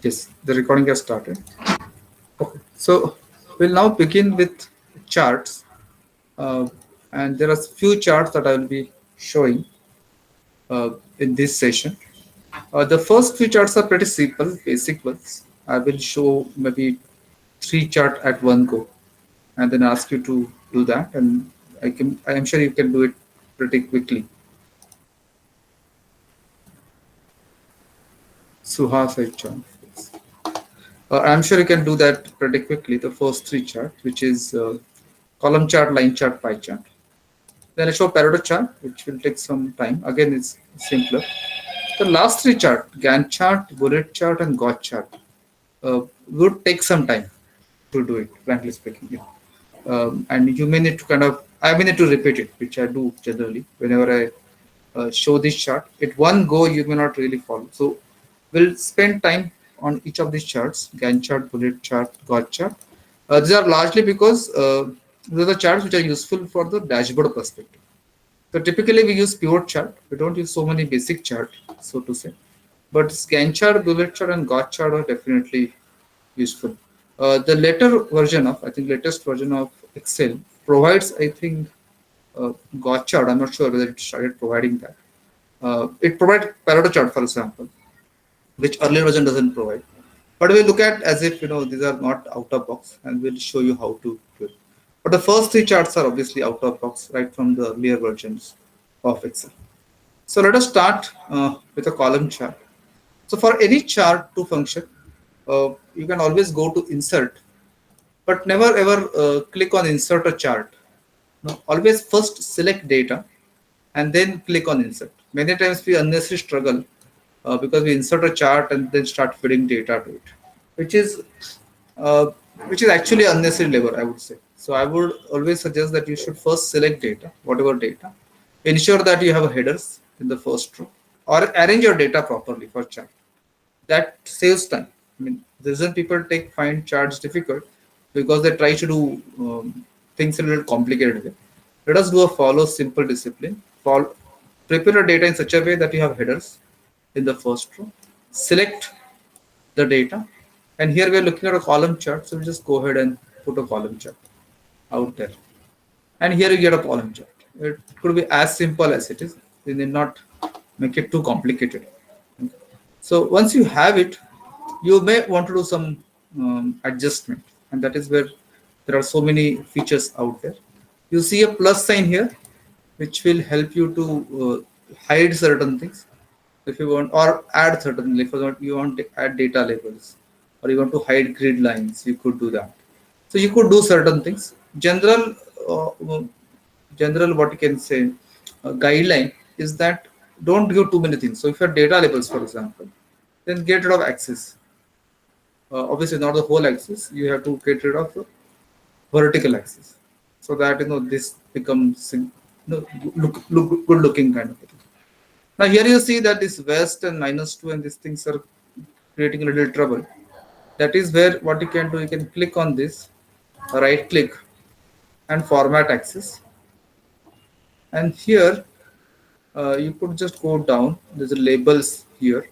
Yes, the recording has started. Okay, so we'll now begin with charts, uh, and there are few charts that I will be showing in this session. The first few charts are pretty simple, basic ones. I will show maybe three chart at one go, and then ask you to do that, and I am sure you can do it pretty quickly. Suhas I join. I'm sure you can do that pretty quickly. The first three chart, which is column chart, line chart, pie chart. Then I show Pareto chart, which will take some time. Again, it's simpler. The last three chart, Gantt chart, bullet chart, and Gauss chart, would take some time to do it, frankly speaking. Yeah. And you may need to I may need to repeat it, which I do generally whenever I show this chart. At one go, you may not really follow. So we'll spend time on each of these charts, Gantt chart, bullet chart, Gauss chart. These are largely because these are the charts which are useful for the dashboard perspective. So typically we use pivot chart. We don't use so many basic chart, so to say. But Gantt chart, bullet chart, and Gauss chart are definitely useful. The later version of, I think, latest version of Excel provides, I think, Gauss chart. I'm not sure whether it started providing that. It provides Pareto chart, for example, which earlier version doesn't provide. But we look at as if these are not out of box, and we'll show you how to do it. But the first three charts are obviously out of box, right from the earlier versions of Excel. So let us start with a column chart. So for any chart to function, you can always go to insert, but never ever click on insert a chart. No, always first select data and then click on insert. Many times we unnecessarily struggle because we insert a chart and then start feeding data to it, which is uh, which is actually unnecessary labor, I would say. So I would always suggest that you should first select data, whatever data, ensure that you have headers in the first row, or arrange your data properly for chart. That saves time. I mean, the reason people find charts difficult because they try to do things in a little complicated way. Let us do a follow simple discipline. Prepare your data in such a way that you have headers in the first row. Select the data, and here we are looking at a column chart. So we just go ahead and put a column chart out there, and here you get a column chart. It could be as simple as it is. We need not make it too complicated. So once you have it, you may want to do some adjustment, and that is where there are so many features out there. You see a plus sign here, which will help you to hide certain things if you want, or add certain. If you want to add data labels, or you want to hide grid lines, you could do that. So you could do certain things. General, what you can say, guideline is that don't give too many things. So if you have data labels, for example, then get rid of axis. Obviously not the whole axis. You have to get rid of the vertical axis, so that this becomes look good looking kind of thing. Now here you see that this west and -2 and these things are creating a little trouble. That is where what you can do, you can click on this, right click, and format axis. And here you could just go down. There's a labels here,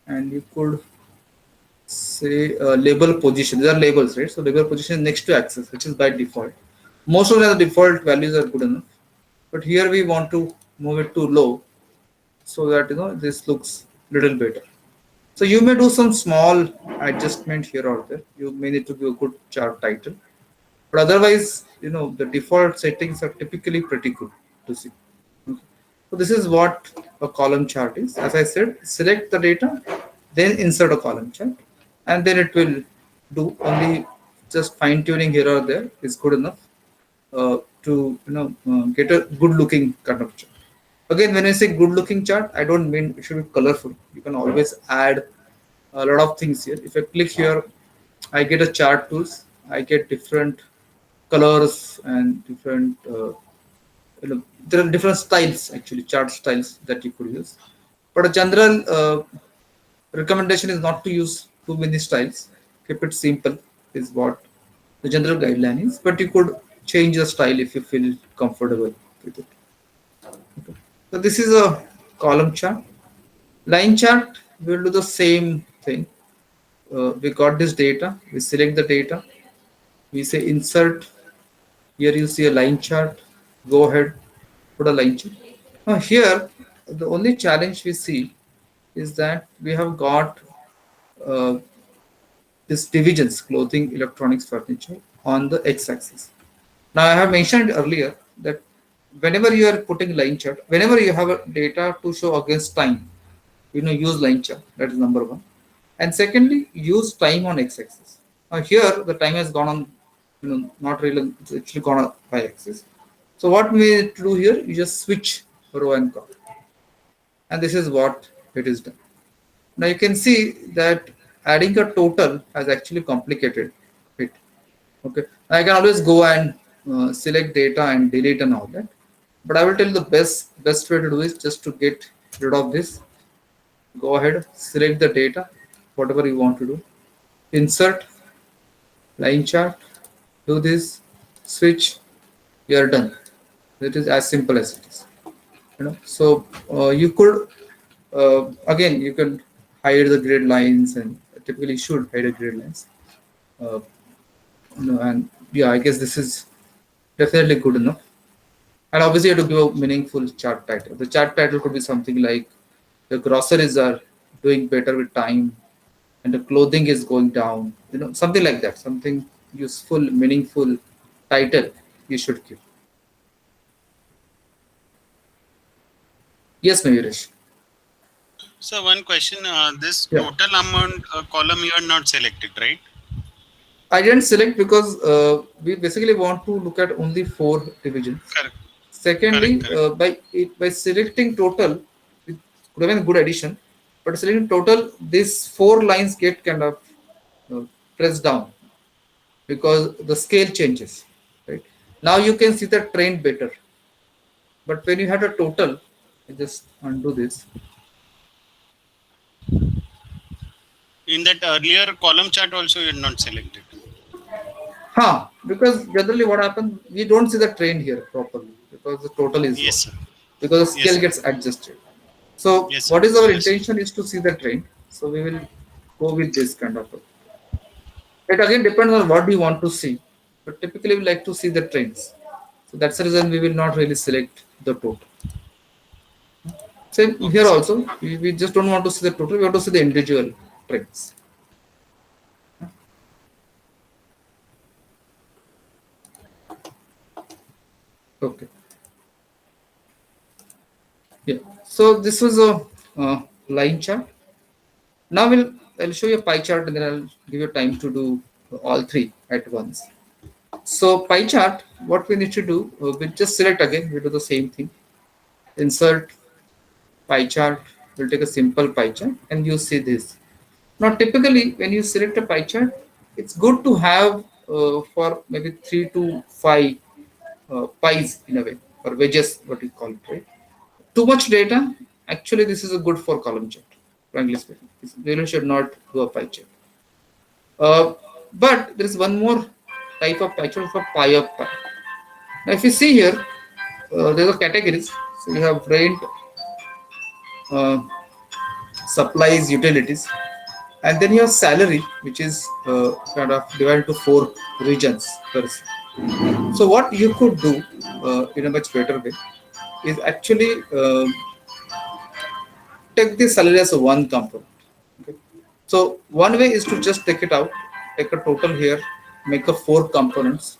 and you could say label position. These are labels, right? So label position is next to axis, which is by default. Most of the default values are good enough, but here we want to move it to low so that this looks little better. So you may do some small adjustment here or there. You may need to give a good chart title, but otherwise, the default settings are typically pretty good to see. Okay. So this is what a column chart is. As I said, select the data, then insert a column chart, and then it will do. Only just fine tuning here or there is good enough to get a good looking kind of chart. Again, when I say good looking chart, I don't mean it should be colorful. You can always add a lot of things here. If I click here, I get a chart tools. I get different colors and different there are different styles, actually chart styles that you could use. But a general recommendation is not to use too many styles. Keep it simple is what the general guideline is, but you could change the style if you feel comfortable with it. Okay. So this is a column chart. Line chart, we'll do the same thing. we got this data, we select the data, we say insert. Here you see a line chart. Go ahead, put a line chart. Now here, the only challenge we see is that we have got uh, this divisions: clothing, electronics, furniture on the x-axis. Now I have mentioned earlier that whenever you are putting line chart, whenever you have a data to show against time, use line chart. That is number one. And secondly, use time on x-axis. Now here the time has gone on, not really, it's actually gone on y-axis. So what we need to do here, you just switch row and column, and this is what it is done. Now you can see that adding a total has actually complicated it. Okay, I can always go and select data and delete and all that, but I will tell you the best way to do is just to get rid of this. Go ahead, select the data, whatever you want to do, insert line chart, do this, switch, you are done. It is as simple as it is. So you could again, you can hide the grid lines, and typically should hide the grid lines. uh, and yeah, I guess this is definitely good enough. And obviously you have to give a meaningful chart title. The chart title could be something like the groceries are doing better with time and the clothing is going down, something like that, something useful, meaningful title you should give. Yes, Mayuresh. So one question, this Yeah, total amount column you are not selected, right? I didn't select because we basically want to look at only 4 divisions. Correct, correct, Secondly, correct. by selecting total, it could have been a good addition, but selecting total, these 4 lines get kind of pressed down because the scale changes. Right now, you can see the trend better, but when you had a total, I just undo this. In that earlier column chart also you are not selected. Huh? Because generally, what happens, we don't see the trend here properly because the total is Yes, low, sir. because the Yes, scale sir. gets adjusted. So Yes, sir. what is our Yes, sir. intention is to see the trend. So we will go with this kind of. It again depends on what we want to see, but typically we like to see the trends. So that's the reason we will not really select the total. Same Okay, here sir. also. We just don't want to see the total. We want to see the individual trends. Okay. Yeah. So this was a line chart. Now I'll show you a pie chart and then I'll give you time to do all three at once. So pie chart, what we need to do, we just select again. We do the same thing. Insert pie chart. We'll take a simple pie chart and you see this. Now, typically, when you select a pie chart, it's good to have for maybe 3 to 5 pies in a way, or wedges, what you call it, right? Too much data, actually, this is a good for column chart, frankly speaking. It really should not do a pie chart. Uh, but there is one more type of pie chart for pie of pie. Now, if you see here, there are categories. So you have rent, uh, supplies, utilities, and then you have salary, which is kind of divided to 4 regions per se. So what you could do in a much better way is actually take the salary as a one component. Okay? So one way is to just take it out, take a total here, make a 4 components,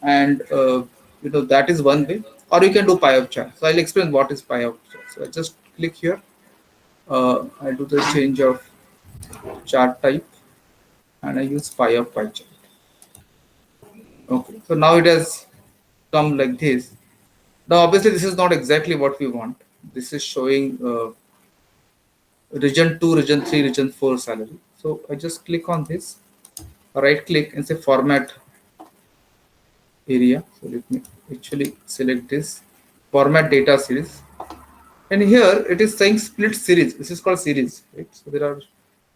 and that is one way. Or you can do pie of chart. So I'll explain what is pie of chart. So I just click here. I do the change of chart type, and I use pie of pie chart. Okay, so now it has come like this. Now, obviously, this is not exactly what we want. This is showing region 2, region 3, region 4 salary. So I just click on this, right click and say format area. So let me actually select this format data series. And here it is saying split series. This is called series, right? So there are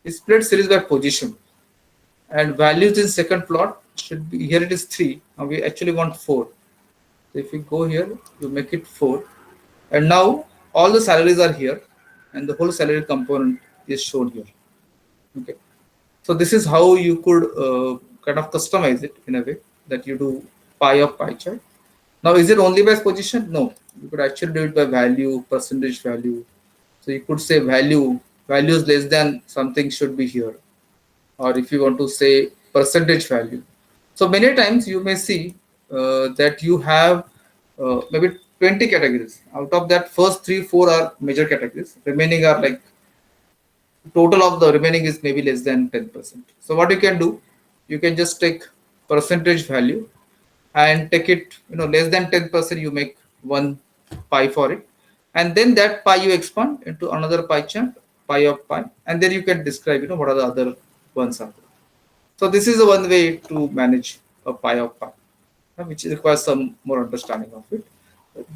split series by position, and values in second plot should be here. It is 3. Now we actually want 4. So if you go here, you make it 4, and now all the salaries are here, and the whole salary component is shown here. Okay. So this is how you could kind of customize it in a way that you do pie of pie chart. Now, is it only by position? No, you could actually do it by value, percentage value. So you could say values less than something should be here, or if you want to say percentage value. So many times you may see that you have maybe 20 categories. Out of that, first 3, 4 are major categories. Remaining are like total of the remaining is maybe less than 10%. So what you can do, you can just take percentage value and take it, less than 10%, you make one pie for it. And then that pie you expand into another pie chart, pie of pie, and then you can describe, what are the other ones are there. So this is the one way to manage a pie of pie, which requires some more understanding of it.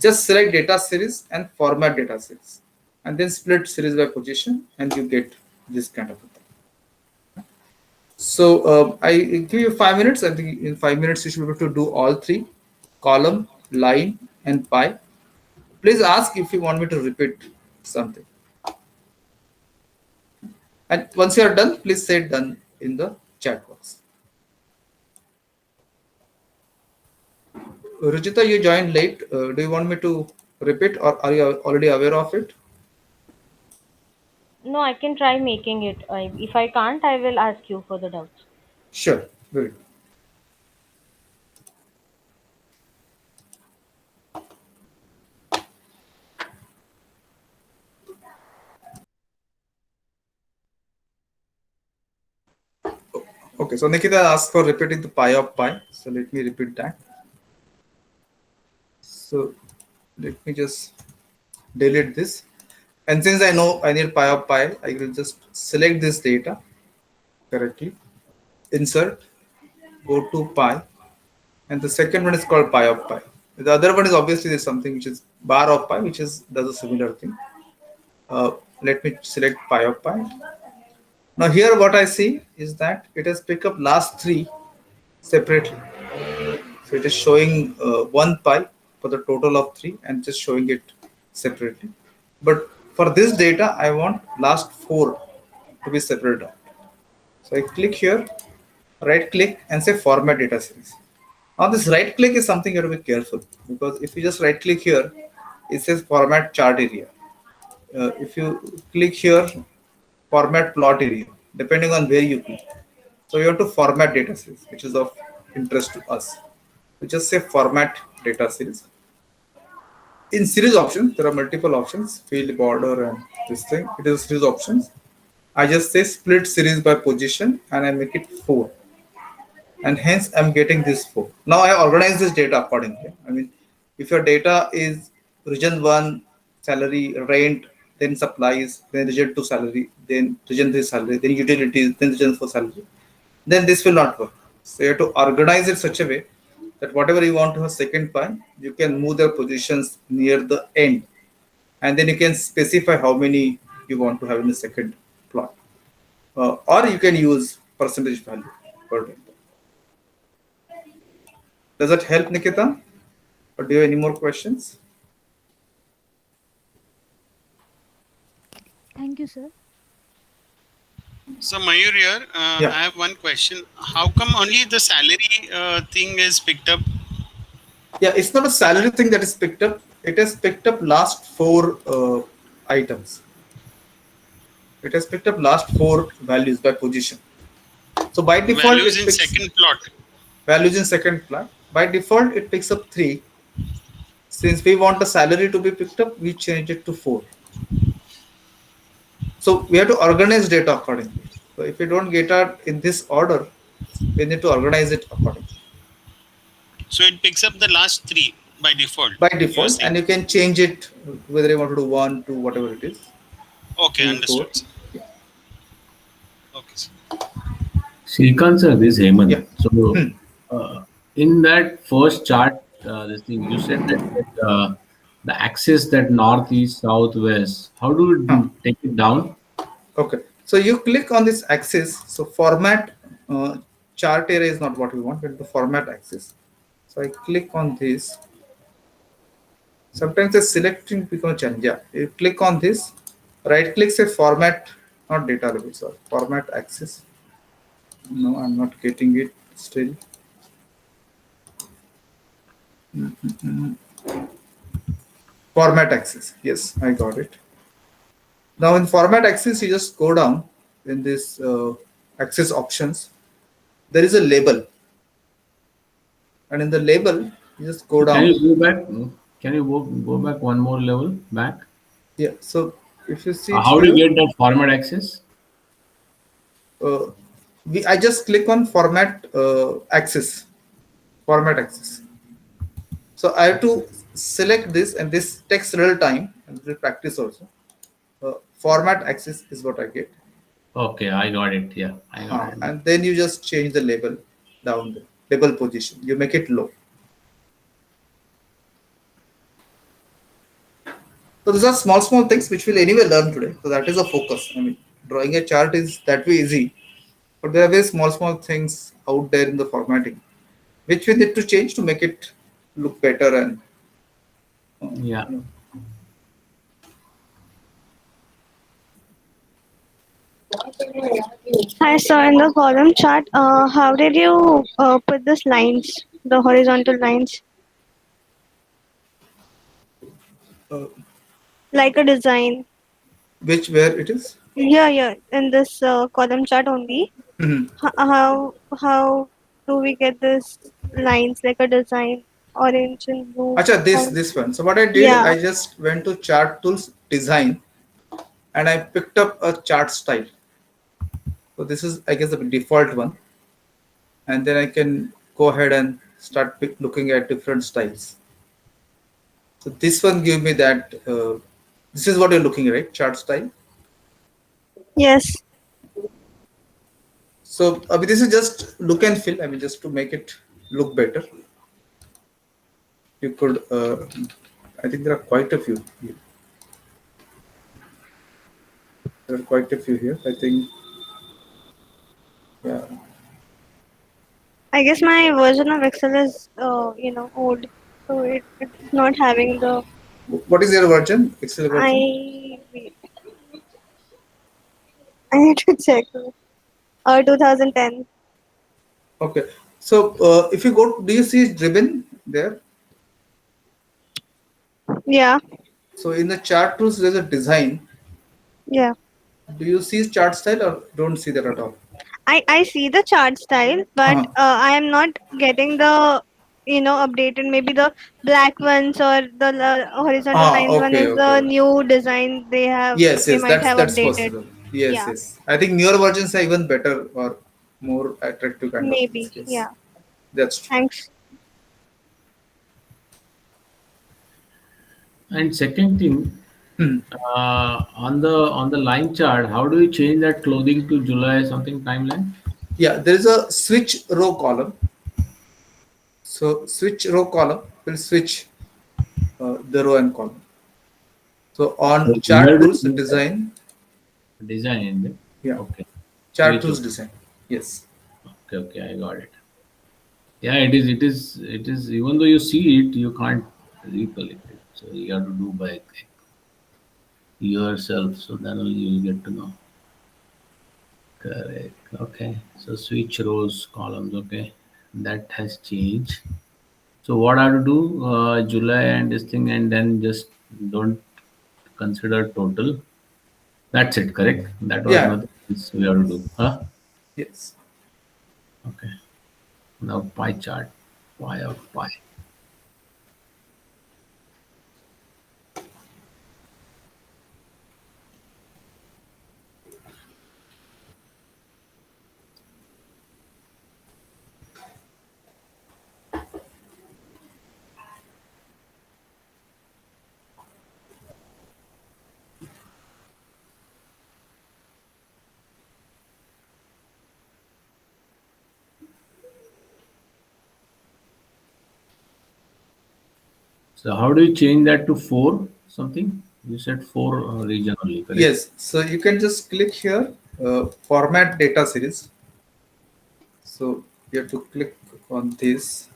Just select data series and format data series, and then split series by position, and you get this kind of a thing. So I give you 5 minutes. I think in 5 minutes you should be able to do all three: column, line, and pie. Please ask if you want me to repeat something. And once you are done, please say done in the chat box. Ruchita, you joined late. Do you want me to repeat, or are you already aware of it? No, I can try making it. If I can't, I will ask you for the doubts. Sure. Good. Okay, so Nikita asked for repeating the pie of pie. So let me repeat that. So let me just delete this. And since I know I need pie of pie, I will just select this data correctly, insert, go to pie, and the second one is called pie of pie. The other one is obviously there's something which is bar of pie, which does a similar thing. Let me select pie of pie. Now here what I see is that it has picked up last three separately. So it is showing one pie for the total of three and just showing it separately. But for this data, I want last four to be separated out. So I click here, right click and say format data series. Now this right click is something you have to be careful, because if you just right click here, it says format chart area. If you click here, format plot area, depending on where you click. So you have to format data series, which is of interest to us. We just say format data series. In series options, there are multiple options, field border and this thing. It is series options. I just say split series by position and I make it 4. And hence I'm getting this 4. Now I organize this data accordingly. I mean, if your data is region 1 salary, rent, then supplies, then region 2 salary, then region 3 salary, then utilities, then region 4 salary, then this will not work. So you have to organize it such a way that whatever you want to have second pie, you can move their positions near the end, and then you can specify how many you want to have in the second plot, or you can use percentage value per day. Does that help, Nikita? Or do you have any more questions? Thank you, sir. So Mayur here, Yeah. I have one question. How come only the salary thing is picked up? Yeah, it's not a salary thing that is picked up. It has picked up last four items. It has picked up last four values by position. So by default, Values it in picks second plot. values in second plot. By default, it picks up 3. Since we want the salary to be picked up, we change it to 4. So we have to organize data accordingly. So if we don't get out in this order, we need to organize it accordingly. So it picks up the last 3 by default. By you're default, saying. and you can change it whether you want to do 1, 2, whatever it is. Okay, 3, 4. understood. Sir. Yeah. Okay, sir. Srikanth sir, this is Hemant. Yeah. So, in that first chart, this thing you said that the axis that north, east, south, west. How do you take it down? Okay. So you click on this axis. So format chart area is not what we want. We want to format axis. So I click on this. Sometimes the selecting becomes challenge. Yeah. You click on this. Right click, say format, not data level, sorry, format axis. No, I'm not getting it still. Format axis. Yes, I got it. Now in format axis, you just go down in this axis options. There is a label, and in the label, you just go Can down. you go back? Can you go back one more level back? Yeah. So if you see it How do you here, get that format access? uh, I just click on format axis. Format axis. So I have to select this, and this takes real time and real practice also. Format axis is what I get. Okay, I got it. Yeah, I got it. And then you just change the label down there, label position. You make it low. So these are small things which we'll anyway learn today. So that is a focus. I mean, drawing a chart is that way easy, but there are very small things out there in the formatting which we need to change to make it look better and Yeah. you know. I saw in the column chart. How did you put this lines, the horizontal lines, Uh, like a design? which where it is. Yeah, in this column chart only. Mhm. How do we get this lines like a design, orange and blue? Acha, How? this one. So what I did, Yeah. I just went to chart tools design and I picked up a chart style. So this is I guess the default one, and then I can go ahead and start looking at different styles. So this one give me that. This is what you're looking at, right? Chart style. Yes. So this is just look and feel. I mean, just to make it look better. You could. I think there are quite a few. Here. There are quite a few here. I think. Yeah. I guess my version of Excel is old, so it's not having the. What is your version? Excel version. I wait. I need to check. 2010. Okay. So if you go, do you see ribbon there? Yeah, So in the chart tools, there's a design. yeah. Do you see chart style or don't see that at all? I see the chart style, but Uh-huh. I am not getting the updated. Maybe the black ones or the horizontal lines one Okay, is the okay. new design they Yes, might have that's updated. possible. Yes, Yeah, yes. I think newer versions are even better or more attractive kind of things. maybe. Yes, Yeah. that's true. Thanks. And second thing, Hmm. on the line chart, how do you change that clothing to July something timeline? Yeah, there is a switch row column. So switch row column will switch the row and column. So So on where chart do tools you do that? design, Design. yeah, Okay. chart Switch. tools design. Yes. Okay, I got it. Yeah, it is. Even though you see it, you can't recollect it. So you have to do by yourself. So then only you'll get to know. Correct. Okay. So switch rows, columns. Okay, that has changed. So what I have to do? July and this thing, and then just don't consider total. That's it. Correct. That was Yeah. nothing else we have to do. Huh? Yes. Okay. Now pie chart. Pie of pie. So how do you change that to four something? You said four region only, correct? Yes. So you can just click here, format data series. So you have to click on this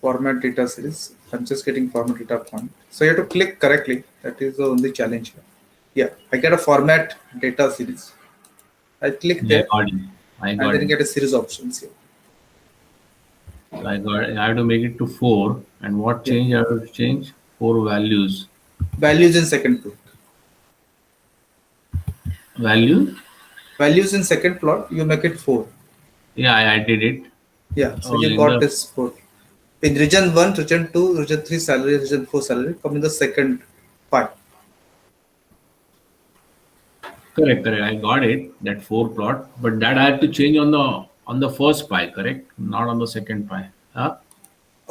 format data series. I'm just getting format data point. So you have to click correctly. That is the only challenge here. Yeah, I get a format data series. I click Yeah, there. I got it. I and got then you it. get a series options here. So I have to make it to 4. And what Yeah. change I have to change? 4 values. Values in second plot. Value? Values in second plot, you make it 4. Yeah, I did it. Yeah, so Oh, you in got the this 4. In region 1, region 2, region 3 salary, region 4 salary come in the second pie. correct. I got it. That 4 plot, but that I have to change on the first pie, correct? Not on the second pie. Huh?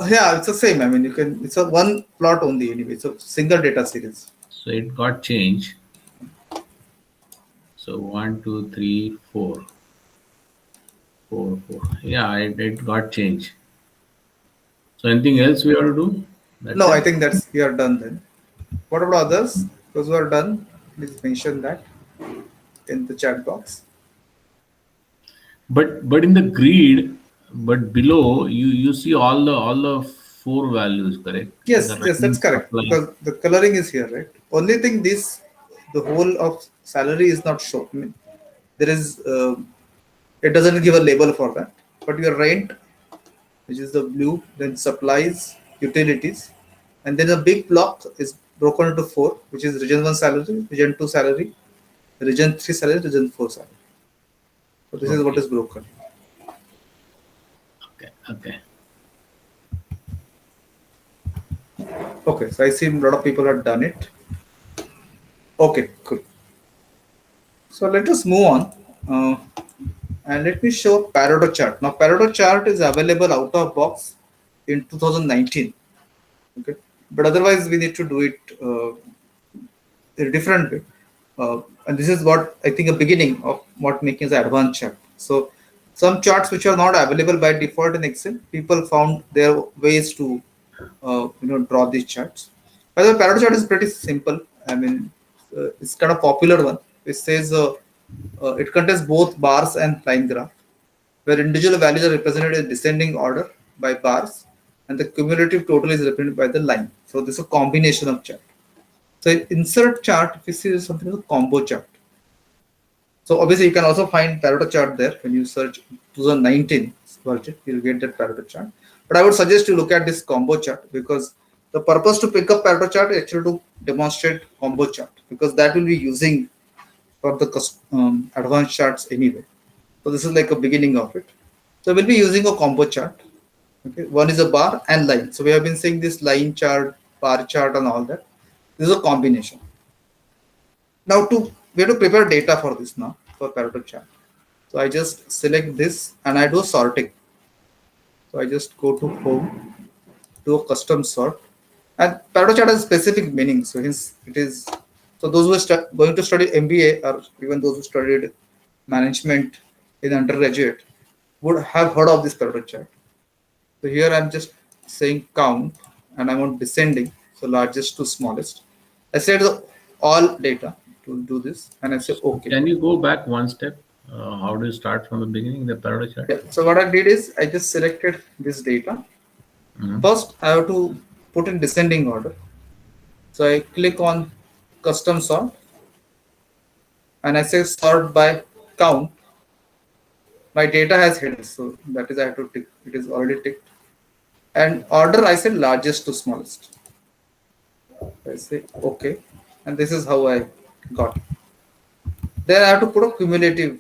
Yeah, it's the same. I mean, you can, it's a one plot only anyway. It's a single data series. So it got changed. So 1, 2, 3, 4, 4, 4. Yeah, it got changed. So anything else we have to do? That's No, I it. think that's, we are done then. What about others? Those who are done, please mention that in the chat box. But in the grid, but below you see all the 4 values, correct? The Yes, yes, that's rank, correct. supply. Because the coloring is here, right? Only thing this, the whole of salary is not shown. I mean, there is, it doesn't give a label for that. But your rent, which is the blue, then supplies, utilities, and then a big block is broken into 4, which is region 1 salary, region 2 salary, region 3 salary, region 4 salary. So this is what Okay, is broken. okay. Okay, so I see a lot of people have done it. Okay, cool. So let us move on. And let me show Pareto chart. Now Pareto chart is available out of box in 2019. Okay, but otherwise we need to do it in a different way. And this is what I think a beginning of what making the advanced chart. So some charts which are not available by default in Excel, people found their ways to draw these charts. By the way, Pareto chart is pretty simple. I mean, it's kind of popular one. It says it contains both bars and line graph, where individual values are represented in descending order by bars, and the cumulative total is represented by the line. So this is a combination of chart. So in insert chart, if you see there's something called combo chart. So obviously you can also find Pareto chart there when you search 2019 version, you'll get that Pareto chart. But I would suggest you look at this combo chart because the purpose to pick up Pareto chart is actually to demonstrate combo chart because that will be using for the advanced charts anyway. So this is like a beginning of it. So we'll be using a combo chart. Okay, one is a bar and line. So we have been saying this line chart, bar chart, and all that. This is a combination. Now we have to prepare data for this now for Pareto chart. So I just select this and I do sorting. So I just go to home, do a custom sort, and Pareto chart has specific meaning. So hence it is. So those who are going to study MBA or even those who studied management in undergraduate would have heard of this Pareto chart. So here I'm just saying count and I want descending, so largest to smallest. I said all data to do this and I say okay. Can you go back one step? How do you start from the beginning, the Pareto chart? Yeah. So what I did is I just selected this data. First I have to put in descending order. So I click on custom sort and I say sort by count. My data has headers, so that is I have to tick. It is already ticked. And order I said largest to smallest. I say okay, and this is how I got it. Then I have to put a cumulative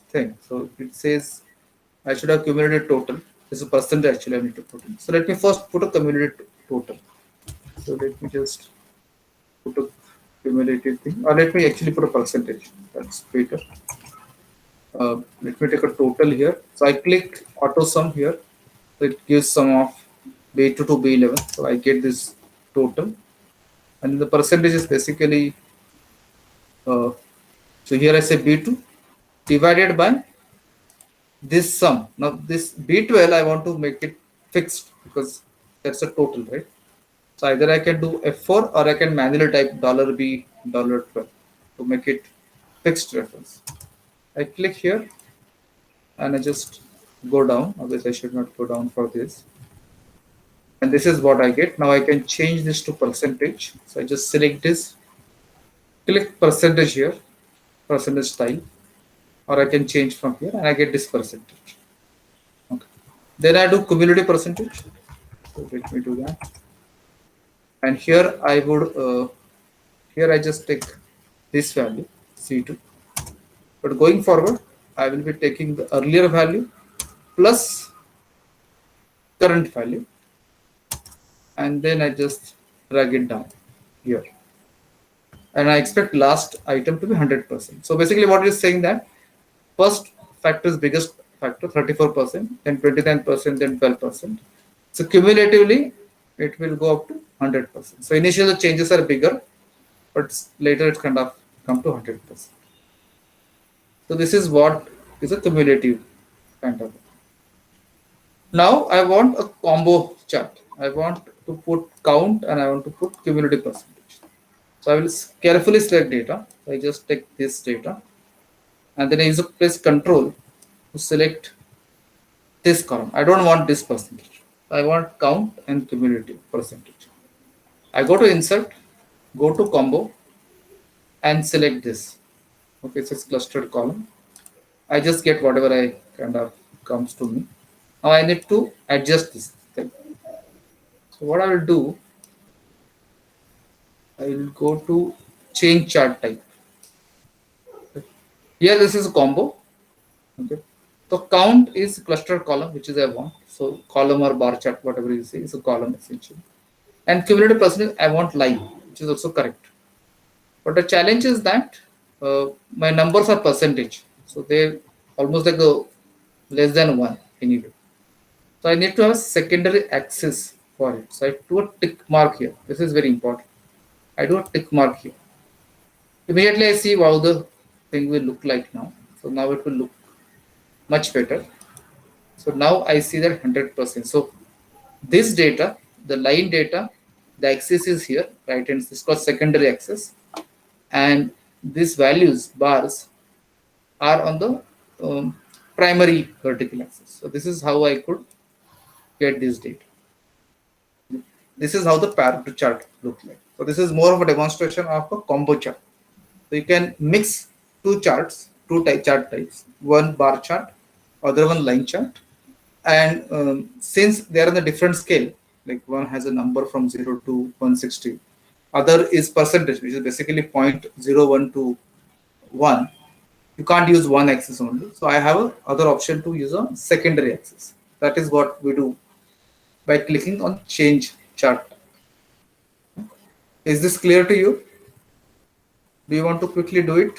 thing. So it says I should have cumulative total. This is a percentage actually I need to put in. So let me first put a cumulative total. So let me just put a cumulative thing, or let me actually put a percentage. That's better. Let me take a total here. So I click auto sum here. So it gives sum of B2 to B11. So I get this total. And the percentage is basically, so here I say B2 divided by this sum. Now this B12, I want to make it fixed because that's a total, right? So either I can do F4 or I can manually type $B $12 to make it fixed reference. I click here and I just go down. Obviously I should not go down for this. And this is what I get. Now I can change this to percentage. So I just select this, click percentage here, percentage style. or I can change from here and I get this percentage. Okay. Then I do cumulative percentage. So let me do that. And here I would, here I just take this value, C2. But going forward, I will be taking the earlier value plus current value. And then I just drag it down here. And I expect last item to be 100%. So basically what it is saying that first factor is biggest factor, 34%, then 29%, then 12%. So cumulatively, it will go up to 100%. So initially the changes are bigger, but later it's kind of come to 100%. So this is what is a cumulative kind of. Now I want a combo chart. I want to put count and I want to put cumulative percentage. So I will carefully select data. I just take this data and then I use a press control to select this column. I don't want this percentage. I want count and cumulative percentage. I go to insert, go to combo and select this. Okay, so it's clustered column. I just get whatever I kind of comes to me. Now I need to adjust this thing. So what I will do, I will go to change chart type. Here this is a combo. Okay. So count is cluster column, which is I want. So column or bar chart, whatever you say, is a column essentially. And cumulative percentage, I want line, which is also correct. But the challenge is that my numbers are percentage. So they almost like a less than 1 anyway. So I need to have a secondary axis for it. So I do a tick mark here. This is very important. I do a tick mark here. Immediately I see how the thing will look like now. So now it will look much better. So now I see that 100%. So this data, the line data, the axis is here, right? And this is called secondary axis. And these values, bars, are on the primary vertical axis. So this is how I could get this data. This is how the Pareto chart looks like. So this is more of a demonstration of a combo chart. So you can mix two charts, chart types, one bar chart, other one line chart. And since they are on a different scale, like one has a number from 0 to 160, other is percentage, which is basically 0.01 to 1. You can't use one axis only. So I have a other option to use a secondary axis. That is what we do by clicking on change chart. Is this clear to you? Do you want to quickly do it?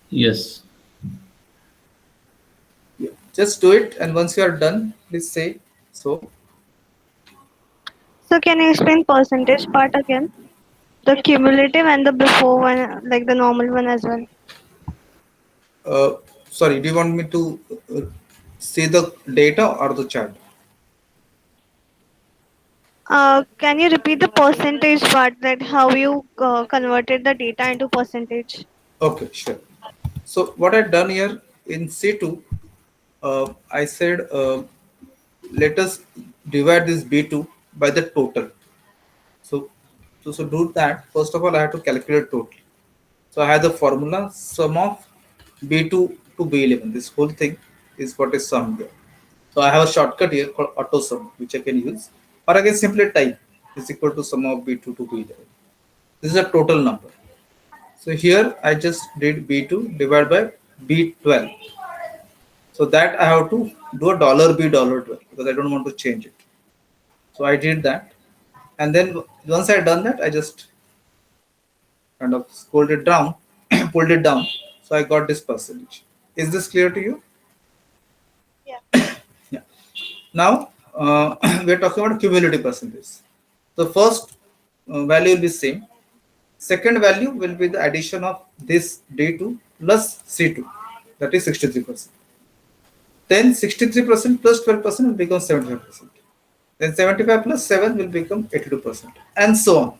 Yes. Yeah. Just do it, and once you are done, please say so. So can you explain percentage part again? The cumulative and the before one, like the normal one as well. Sorry, do you want me to see the data or the chart? Can you repeat the percentage part, that how you converted the data into percentage? Okay, sure. So what I've done here in C2, I said let us divide this B2 by the total. So to do that, first of all, I have to calculate total. So I have the formula sum of B2 to B11. This whole thing is what is summed here. So I have a shortcut here called auto sum, which I can use, or I can simply type is equal to sum of B2 to B11. This is a total number. So here I just did B2 divided by B12. So that I have to do a $B12 because I don't want to change it. So I did that. And then once I done that, I just kind of scrolled it down, pulled it down. So I got this percentage. Is this clear to you? Yeah. Yeah. Now we're talking about cumulative percentage. The first value will be same. Second value will be the addition of this D2 plus C2, that is 63%. Then 63% plus 12% will become 75%. Then 75 plus 7 will become 82%, and so on.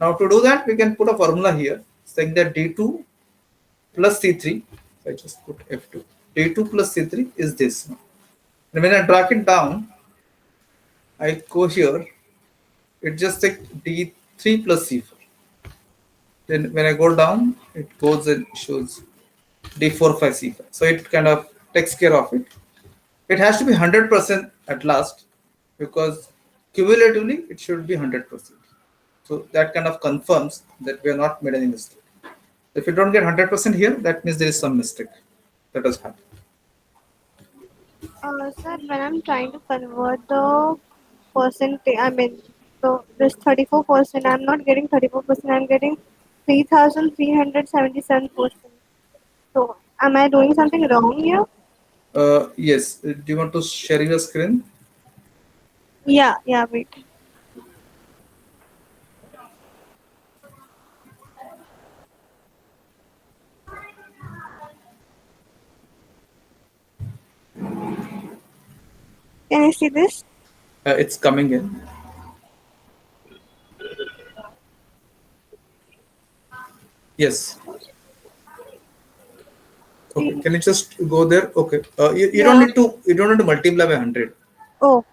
Now to do that, we can put a formula here saying that D2 plus C3, so I just put F2, D2 plus C3 is this. And when I drag it down, I go here, it just takes D3 plus C4. Then when I go down, it goes and shows D45C5. So it kind of takes care of it. It has to be 100% at last because cumulatively it should be 100%. So that kind of confirms that we are not made any mistake. If you don't get 100% here, that means there is some mistake that has happened. Sir, when I'm trying to convert the percentage, I mean, so this 34%, I'm not getting 34%, I'm getting 3,377%. So, am I doing something wrong here? Yes. Do you want to share your screen? Yeah, wait. Can you see this? It's coming in. Yes. Okay. Can you just go there? Okay. You don't Yeah. need to. You don't need to multiply by 100 Oh,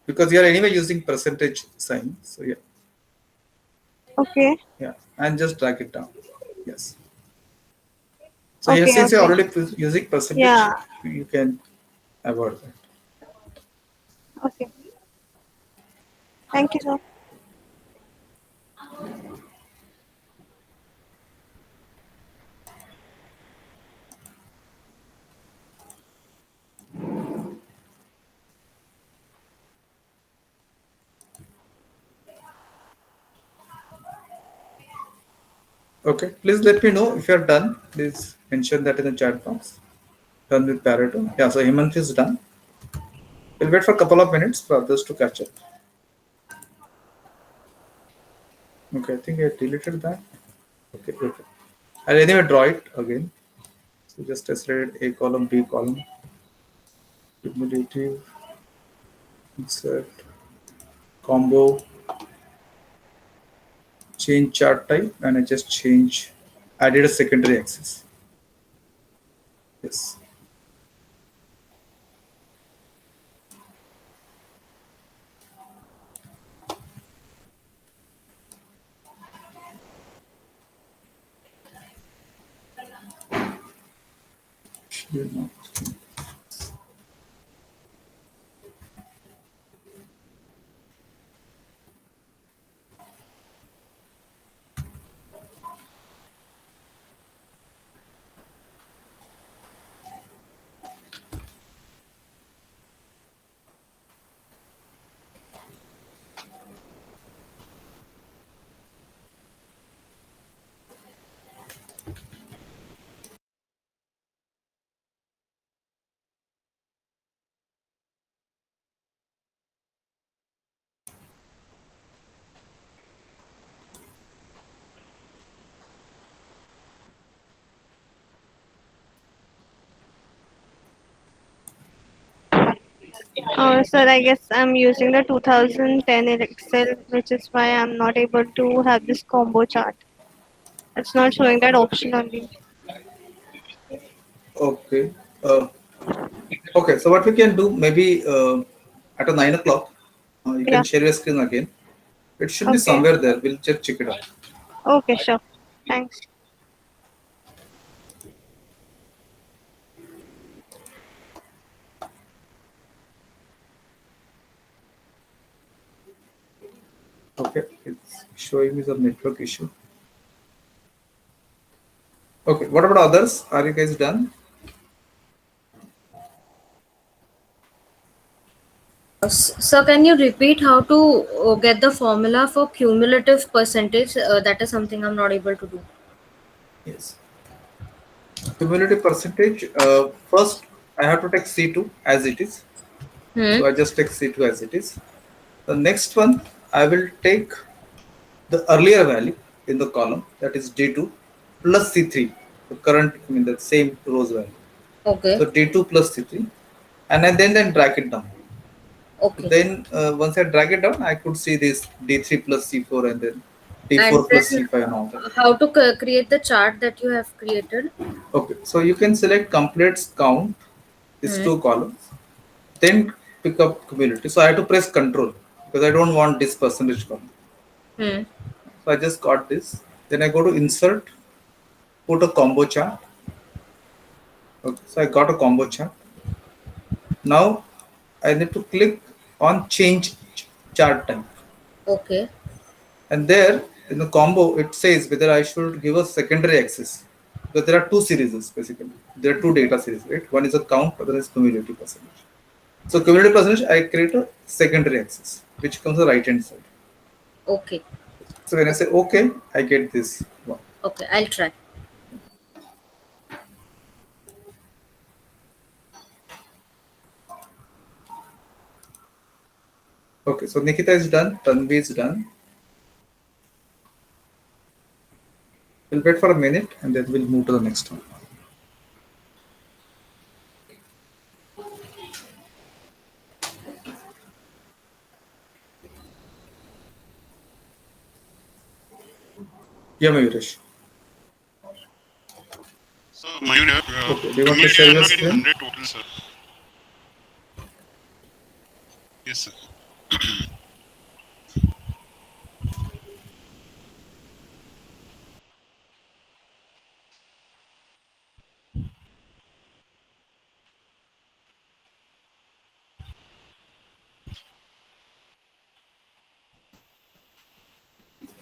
because you are anyway using percentage sign. So yeah. okay. Yeah. And just drag it down. Yes. So yes, Okay, since you're okay. already using percentage, Yeah, you can avoid that. okay. Thank you, sir. Okay. Please let me know if you're done. Please mention that in the chat box. Done with Pareto. Yeah. So Hemant is done. We'll wait for a couple of minutes for others to catch up. Okay. I think I deleted that. Okay. Okay. I'll anyway draw it again. So just select A column, B column, cumulative, insert, combo, change chart type, and I just added a secondary axis. Yes. Should not. Sir, I guess I'm using the 2010 in Excel, which is why I'm not able to have this combo chart. It's not showing that option only. Okay. Okay. So what we can do, maybe at a 9 o'clock, you can Yeah, share your screen again. It should be okay. somewhere there. We'll just check it out. Okay, sure. Thanks. Okay. It's showing me some network issue. Okay. What about others? Are you guys done? So can you repeat how to get the formula for cumulative percentage? That is something I'm not able to do. Yes. Cumulative percentage. First, I have to take C2 as it is. Hmm. So I just take C2 as it is. The next one, I will take the earlier value in the column, that is D2 plus C3, the current, I mean the same rows value. Okay. So D2 plus C3, and I then drag it down. Okay. Then once I drag it down, I could see this D3 plus C4 and then And D4 plus then C5 and all that. how to create the chart that you have created? Okay, so you can select completes count, these Hmm. two columns, then pick up cumulative. So I have to press control because I don't want this percentage column. Hmm. So I just got this. Then I go to insert, put a combo chart, Okay, so I got a combo chart. Now I need to click on change chart type. Okay. And there in the combo, it says whether I should give a secondary axis. Because there are two series basically. There are two data series, right? One is a count, other is cumulative percentage. So cumulative percentage, I create a secondary axis, which comes the right hand side. Okay. So when I say okay, I get this one. Okay. I'll try. Okay, so Nikita is done, Tanvi is done. We'll wait for a minute and then we'll move to the next one. Yeah, Mayuresh. So Mayur, Okay, do you want to share I'm your not getting screen? 100 total, sir. Yes, sir.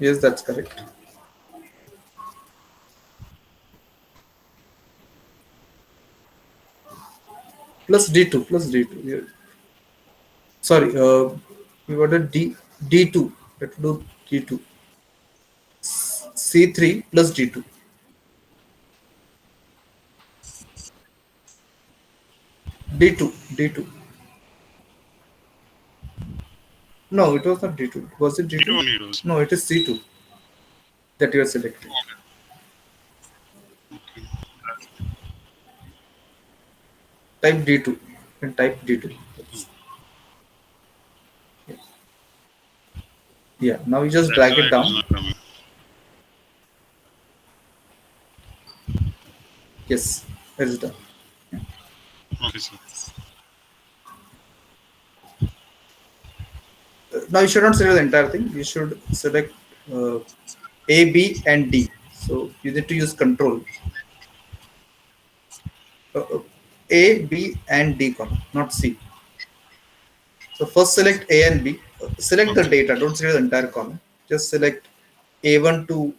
Yes, that's correct. Plus D2, plus D2. Yeah. Sorry, we wanted D2. Let's do D2. C3 plus D2. D2, D2. No, it was not D2. Was it D2 D2? only it was. No, it is C2 that you are selecting. Type D2 and type D2. Yeah, now you just That's drag why it it was down. not coming. Yes, it is done. Okay, sir. Now you should not select the entire thing. You should select A, B, and D. So you need to use control. A, B, and D column, not C. So first select A and B. Select the Okay. data. Don't select the entire column. Just select A1 to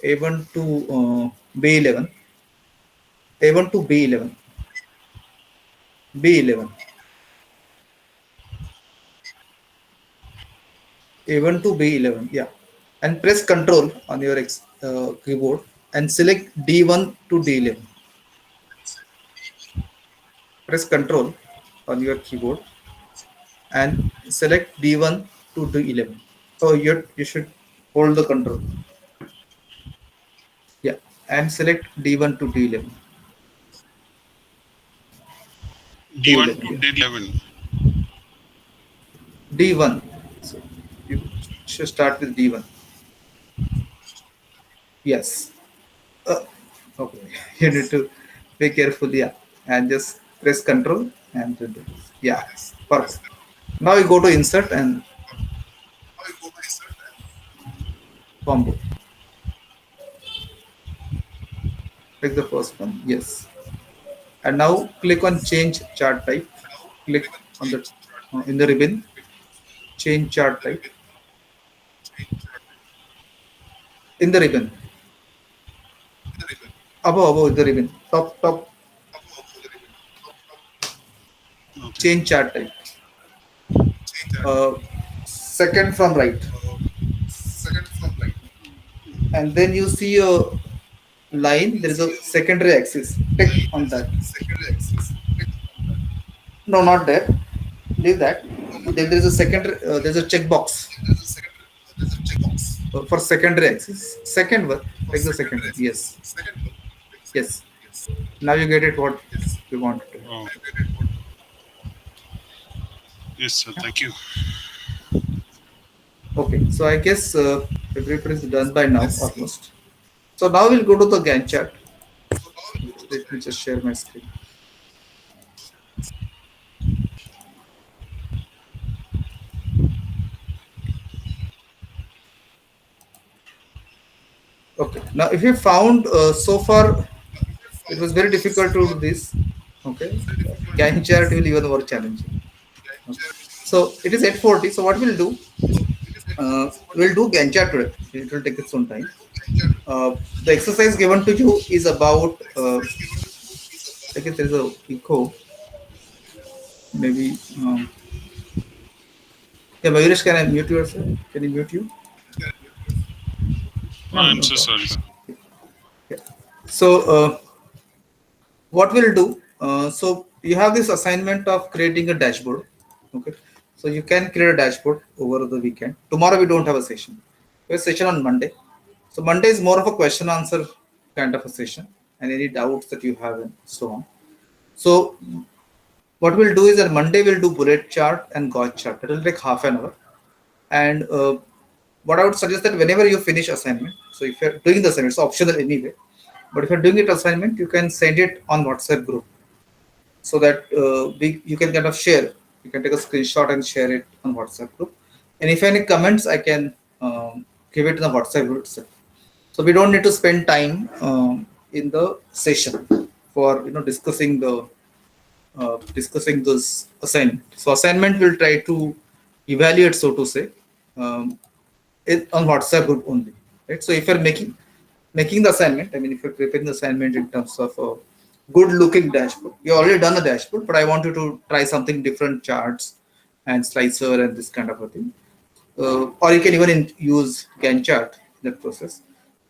A1 to B11. A1 to B11. B11. A1 to B11. Yeah, and press Control on your keyboard and select D1 to D11. Press Control on your keyboard and select D1 to D11. So you should hold the control. Yeah, and select D1 to D11. D1 D11. to Yeah. D11. D1. So you should start with D1. Yes. Okay. You need to be careful. Yeah, and just press Control and do this. Yeah. Perfect. Now you go to Insert and Combo. Pick the first one. Yes. And now click on Change Chart Type. Click on the in the ribbon. Change chart type. In the ribbon. Above the ribbon. Top. Okay. Change chart type. Second from right. And then you see a line. There is a secondary axis. Click on that. No, not that. Leave that. Then there is a secondary. There's a checkbox for secondary axis. Second one. Take the second one. Yes. Yes. Now you get it what you want to. Oh. Yes, sir. Thank you. Okay, so I guess everybody is done by now almost. So now we'll go to the Gantt chart. Let me just share my screen. Okay, now if you found so far it was very difficult to do this. Okay, Gantt chart will even more challenging. Okay. So it is 8:40. So what we'll do? We'll do Gantt chart today. It will take its own time. The exercise given to you is about. I guess there is a echo. Maybe. Yeah, Mayuresh, can I mute yourself? Can you mute you? I'm so sorry. So what we'll do, so you have this assignment of creating a dashboard. Okay, so you can create a dashboard over the weekend. Tomorrow we don't have a session. We have a session on Monday. So Monday is more of a question answer kind of a session, and any doubts that you have and so on. So what we'll do is that Monday we'll do bullet chart and Gantt chart. It will take half an hour. And what I would suggest that whenever you finish assignment, so if you're doing the assignment, it's optional anyway. But if you're doing it assignment, you can send it on WhatsApp group so that you can kind of share. You can take a screenshot and share it on WhatsApp group. And if any comments, I can give it in the WhatsApp group itself. So we don't need to spend time in the session for discussing those assignment. So assignment will try to evaluate, so to say, on WhatsApp group only. Right. So if you're making the assignment, I mean, if you're preparing the assignment in terms of a good looking dashboard, you already done a dashboard, but I want you to try something different, charts and slicer and this kind of a thing. Or you can even use Gantt chart in that process.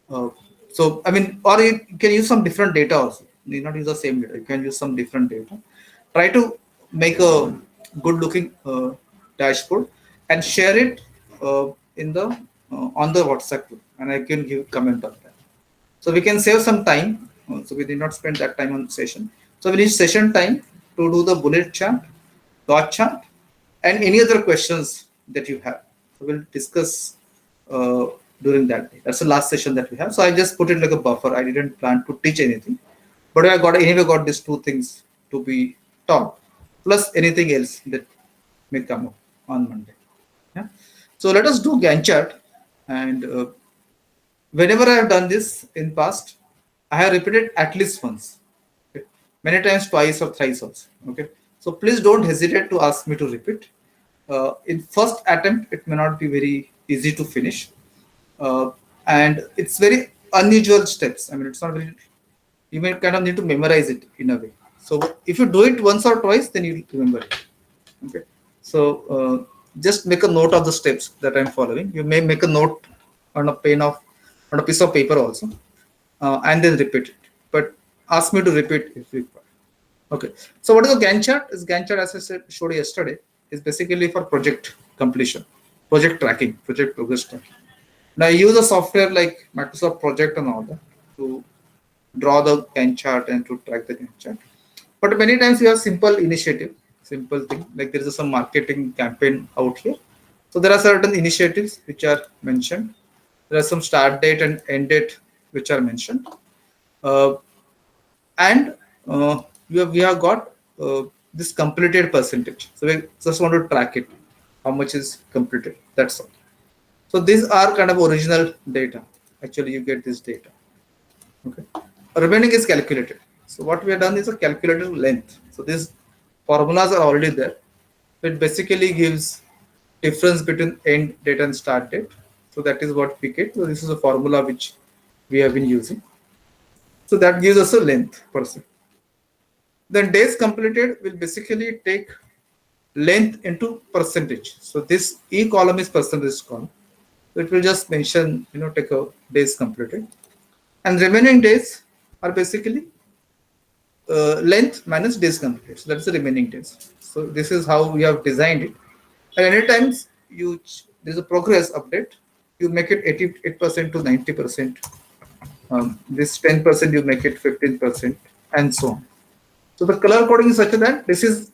So, I mean, or you can use some different data also. You need not use the same data. You can use some different data. Try to make a good looking dashboard and share it in the on the WhatsApp group, and I can give comment on that. So we can save some time. So we did not spend that time on session. So we need session time to do the bullet chart, dot chart, and any other questions that you have. So we'll discuss during that day. That's the last session that we have. So I just put it like a buffer. I didn't plan to teach anything, but I got these two things to be taught, plus anything else that may come up on Monday. Yeah. So let us do Gantt chart, and whenever I have done this in past, I have repeated at least once, okay? Many times, twice or thrice also. Okay. So please don't hesitate to ask me to repeat. In first attempt, it may not be very easy to finish, and it's very unusual steps. I mean, it's not very. You may kind of need to memorize it in a way. So if you do it once or twice, then you remember it. Okay. So just make a note of the steps that I'm following. You may make a note on a piece of paper also, and then repeat it. But ask me to repeat if required. Okay. So what is a Gantt chart? Gantt chart, as I showed you yesterday, is basically for project completion, project tracking, project progress tracking. Now I use a software like Microsoft Project and all that to draw the Gantt chart and to track the Gantt chart. But many times you have simple initiative, simple thing, like there is some marketing campaign out here. So there are certain initiatives which are mentioned. There are some start date and end date which are mentioned. And we have got this completed percentage. So we just want to track it, how much is completed. That's all. So these are kind of original data. Actually, you get this data. Okay. Remaining is calculated. So what we have done is a calculated length. So these formulas are already there. It basically gives difference between end date and start date. So that is what we get. So this is a formula which we have been using. So that gives us a length per se. Then days completed will basically take length into percentage. So this E column is percentage column. So it will just mention, take a days completed. And remaining days are basically length minus days completed. So that's the remaining days. So this is how we have designed it. And anytime there's a progress update, you make it 88% to 90%. This 10% you make it 15%, and so on. So the color coding is such that this is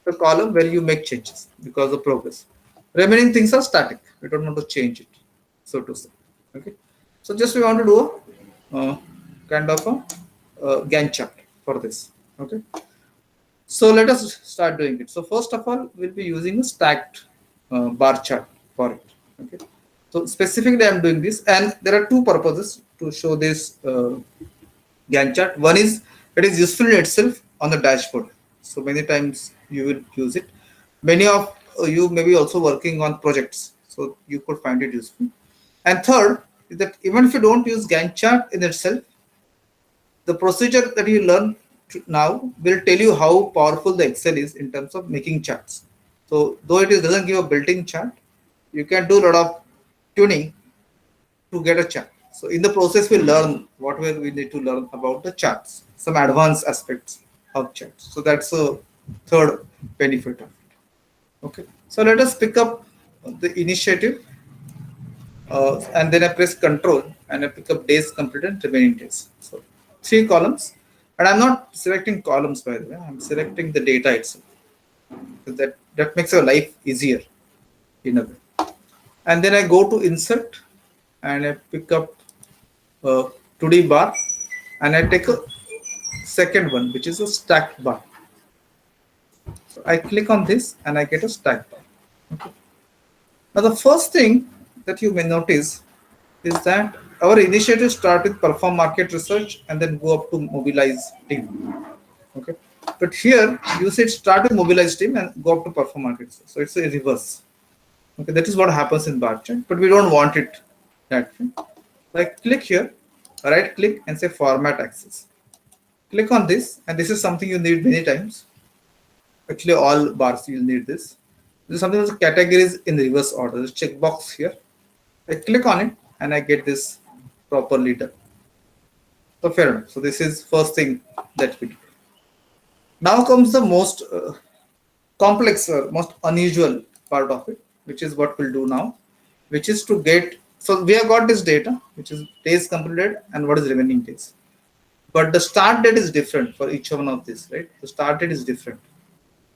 the column where you make changes because of progress. Remaining things are static. We don't want to change it, so to say. Okay. So just we want to do a kind of a Gantt chart for this. Okay. So let us start doing it. So first of all, we'll be using a stacked bar chart for it. Okay. So specifically, I'm doing this, and there are two purposes to show this Gantt chart. One is It is useful in itself on the dashboard. So many times you will use it. Many of you may be also working on projects, so you could find it useful. And third is that even if you don't use Gantt chart in itself, the procedure that you learn now will tell you how powerful the Excel is in terms of making charts. So though doesn't give a built-in chart, you can do a lot of tuning to get a chart. So in the process, we learn what we need to learn about the charts, some advanced aspects of charts. So that's a third benefit of it. Okay. So let us pick up the initiative, and then I press Control and I pick up days completed, remaining days. So 3 columns, and I'm not selecting columns, by the way. I'm selecting the data itself. So that makes your life easier in a way. And then I go to Insert and I pick up 2D bar, and I take a second one, which is a stacked bar. So I click on this and I get a stacked bar. Okay. Now the first thing that you may notice is that our initiatives start with perform market research and then go up to mobilize team. Okay. But here you said start with mobilize team and go up to perform market research. So it's a reverse. Okay, that is what happens in bar chart, but we don't want it that way. So I click here, right click and say format axis. Click on this, and this is something you need many times. Actually, all bars you'll need this. This is something that's categories in reverse order. There's checkbox here. I click on it and I get this properly done. So fair enough. So this is first thing that we do. Now comes the most complex or most unusual part of it, which is what we'll do now, which is to get, so we have got this data, which is days completed and what is remaining days. But the start date is different for each one of these, right? The start date is different.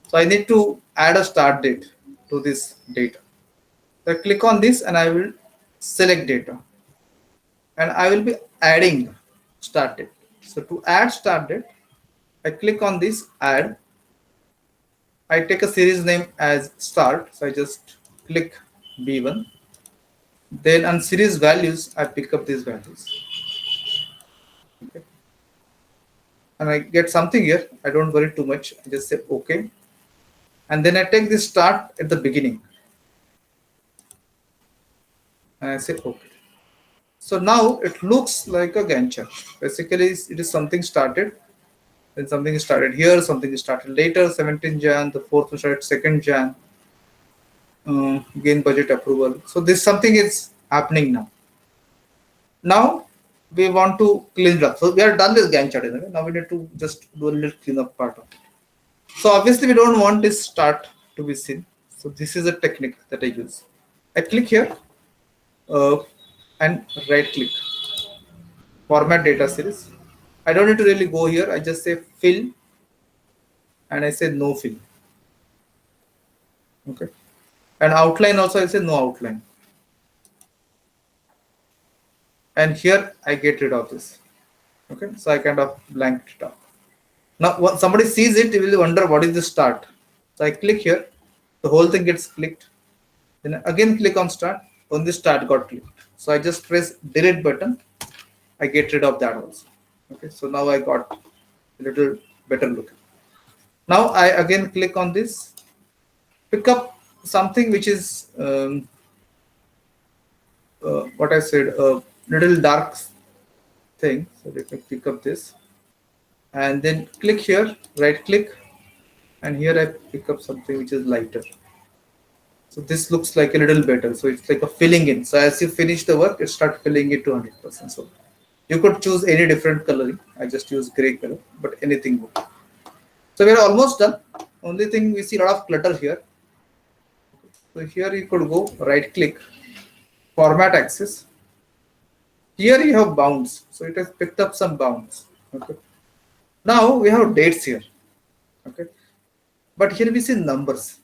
So I need to add a start date to this data. So I click on this and I will select data. And I will be adding start date. So to add start date, I click on this add. I take a series name as start. So I just click B1. Then on series values, I pick up these values. Okay. And I get something here. I don't worry too much. I just say OK. And then I take this start at the beginning. And I say OK. So now it looks like a Gantt chart. Basically, it is something started. Then something is started here, something is started later, 17 Jan, the 4th started 2nd Jan. Gain budget approval. So this something is happening now. Now we want to clean it up. So we are done this Gantt chart. Now we need to just do a little cleanup part of it. So obviously we don't want this start to be seen. So this is a technique that I use. I click here and right click. Format data series. I don't need to really go here. I just say fill and I say no fill. Okay. And outline also I say no outline. And here I get rid of this. Okay. So I kind of blanked it out. Now when somebody sees it, they will wonder what is the start. So I click here. The whole thing gets clicked. Then again click on start. Only start got clicked. So I just press delete button. I get rid of that also. Okay, so now I got a little better look. Now I again click on this, pick up something which is what I said, a little dark thing. So let me pick up this and then click here, right click, and here I pick up something which is lighter. So this looks like a little better. So it's like a filling in. So as you finish the work, it starts filling it to 100%. So you could choose any different coloring. I just use gray color, but anything would. So we're almost done. Only thing we see a lot of clutter here. So here you could go right click, format axis. Here you have bounds. So it has picked up some bounds. Okay. Now we have dates here. Okay. But here we see numbers.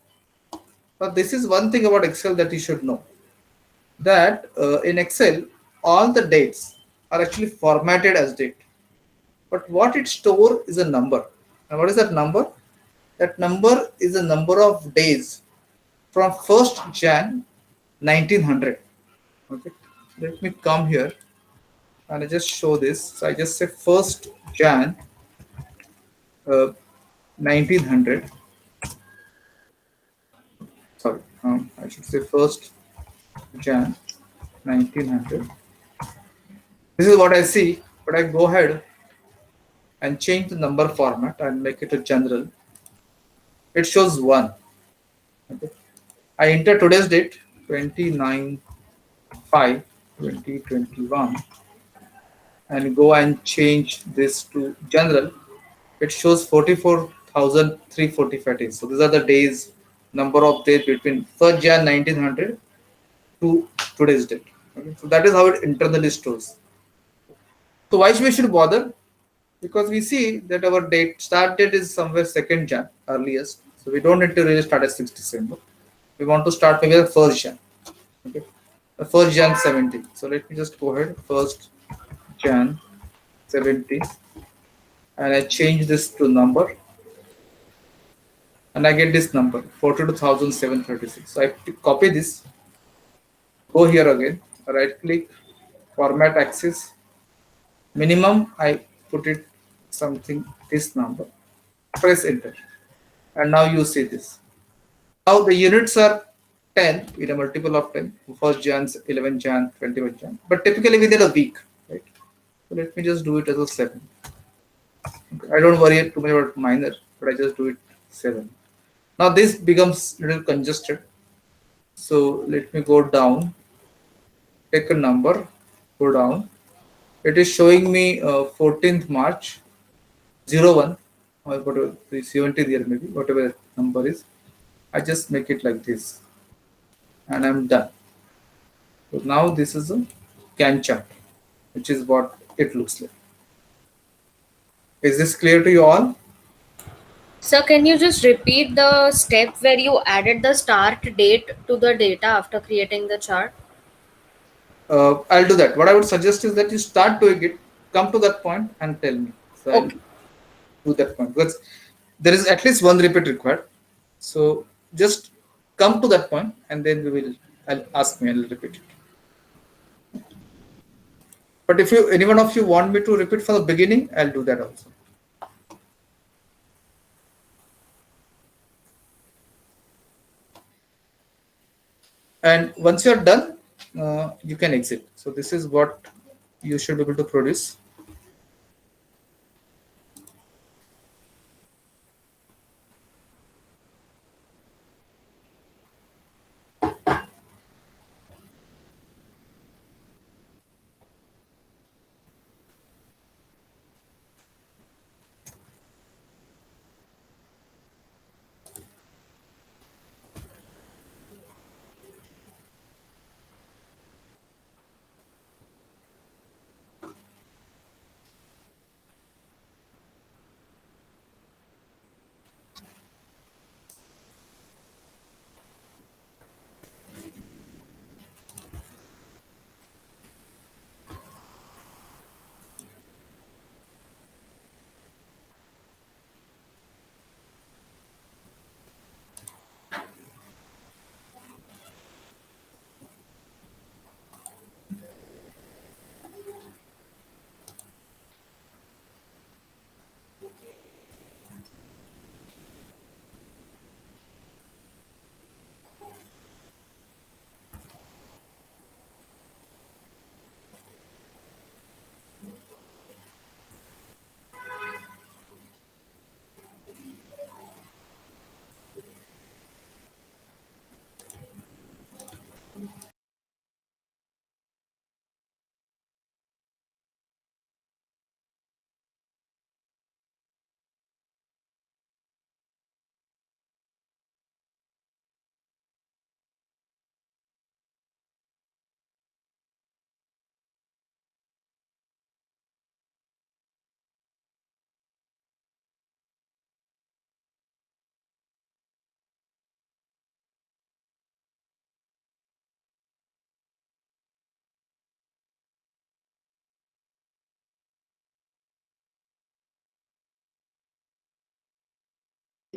Now this is one thing about Excel that you should know. That in Excel, all the dates are actually formatted as date. But what it stores is a number. And what is that number? That number is the number of days from 1st Jan 1900. Okay. Let me come here and I just show this. So I just say 1st Jan 1900. Sorry, I should say 1st Jan 1900. This is what I see, but I go ahead and change the number format and make it a general. It shows 1. Okay. I enter today's date 29/5/2021 and go and change this to general. It shows 44,345 days. So these are the days, number of days between 1st Jan 1900 to today's date. Okay. So that is how it internally stores. So why we should bother? Because we see that our start date is somewhere 2nd Jan earliest. So we don't need to really start at 6th December. We want to start maybe the 1st Jan. Okay. The 1st Jan 70. So let me just go ahead. 1st Jan 70. And I change this to number. And I get this number 42,736. So I copy this. Go here again. Right click. Format axis. Minimum I put it something this number. Press enter. And now you see this. Now the units are 10 in a multiple of 10. 1st Jan, 11 Jan, 21 Jan. But typically within a week, right? So let me just do it as a 7. Okay. I don't worry too much about minor, but I just do it 7. Now this becomes a little congested. So let me go down, take a number, go down. It is showing me 14th March 01 or whatever the 70 there maybe, whatever number is. I just make it like this and I'm done. So now this is a Gantt chart, which is what it looks like. Is this clear to you all? So can you just repeat the step where you added the start date to the data after creating the chart? I'll do that. What I would suggest is that you start doing it, come to that point and tell me. So Okay. I'll do that point because there is at least one repeat required. So just come to that point and then I'll ask me and I'll repeat it. But if any one of you want me to repeat from the beginning, I'll do that also. And once you're done, you can exit. So this is what you should be able to produce.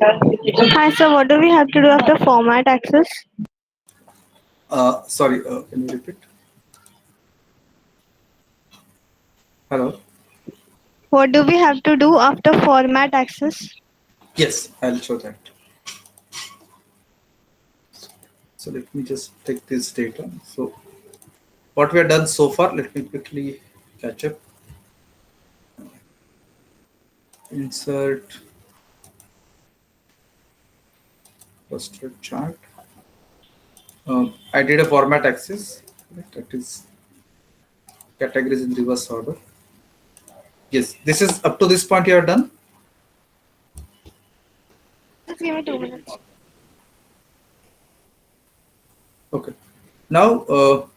Hi, so what do we have to do after format access? Sorry, can you repeat? Hello. What do we have to do after format access? Yes, I'll show that. So let me just take this data. So what we have done so far, let me quickly catch up. Insert cluster chart. I did a format access. That is categories in reverse order. Yes, this is up to this point you are done. Just give me 2 minutes. Okay. Now,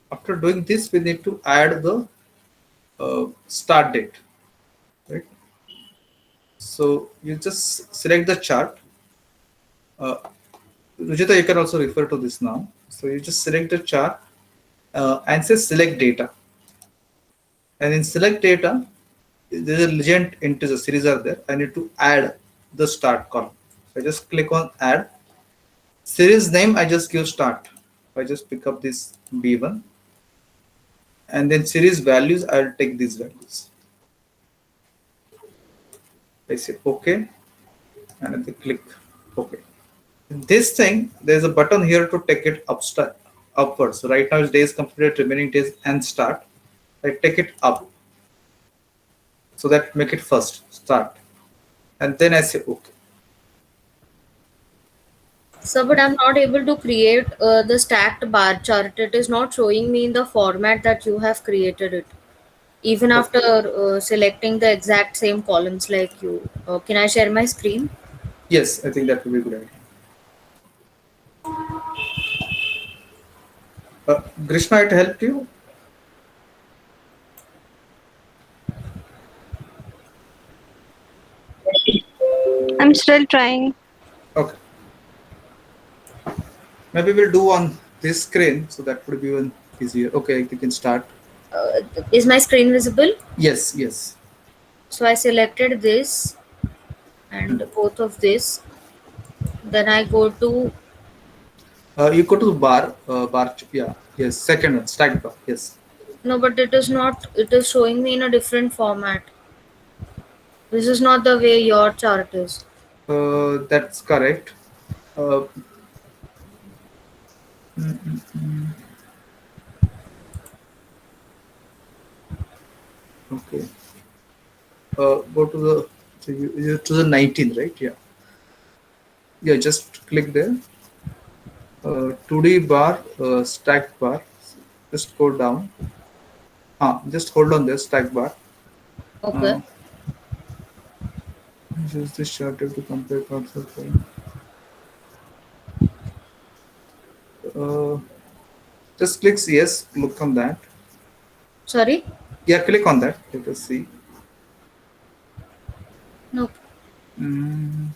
after doing this, we need to add the start date, right? So you just select the chart. Rujita, you can also refer to this now. So you just select the chart and say select data. And in select data, there's a legend integer series are there. I need to add the start column. So I just click on add. Series name, I just give start. I just pick up this B1. And then series values, I'll take these values. I say OK. And I click OK. This thing, there's a button here to take it upwards. So right now it's days completed, remaining days and start. I take it up. So that make it first, start. And then I say OK. So, but I'm not able to create the stacked bar chart. It is not showing me in the format that you have created it. Even after selecting the exact same columns like you. Can I share my screen? Yes, I think that would be a good idea. Grishma, it helped you? I'm still trying. Okay. Maybe we'll do on this screen, so that would be even easier. Okay, you can start. Is my screen visible? Yes, yes. So I selected this and both of this. Then I go to, You go to the bar, yeah, yes, second one, stack bar, yes. no, but it is not, it is showing me in a different format. This is not the way your chart is. That's correct. Uh, mm, mm, mm. Okay. Go to the to the 19, right? Yeah. Yeah, just click there. 2D bar, stack bar. Just go down. Just hold on there, stack bar. Okay. Use this chart to compare concept. Just click yes, look on that. Sorry? Yeah, click on that. Let us see. No. Mm.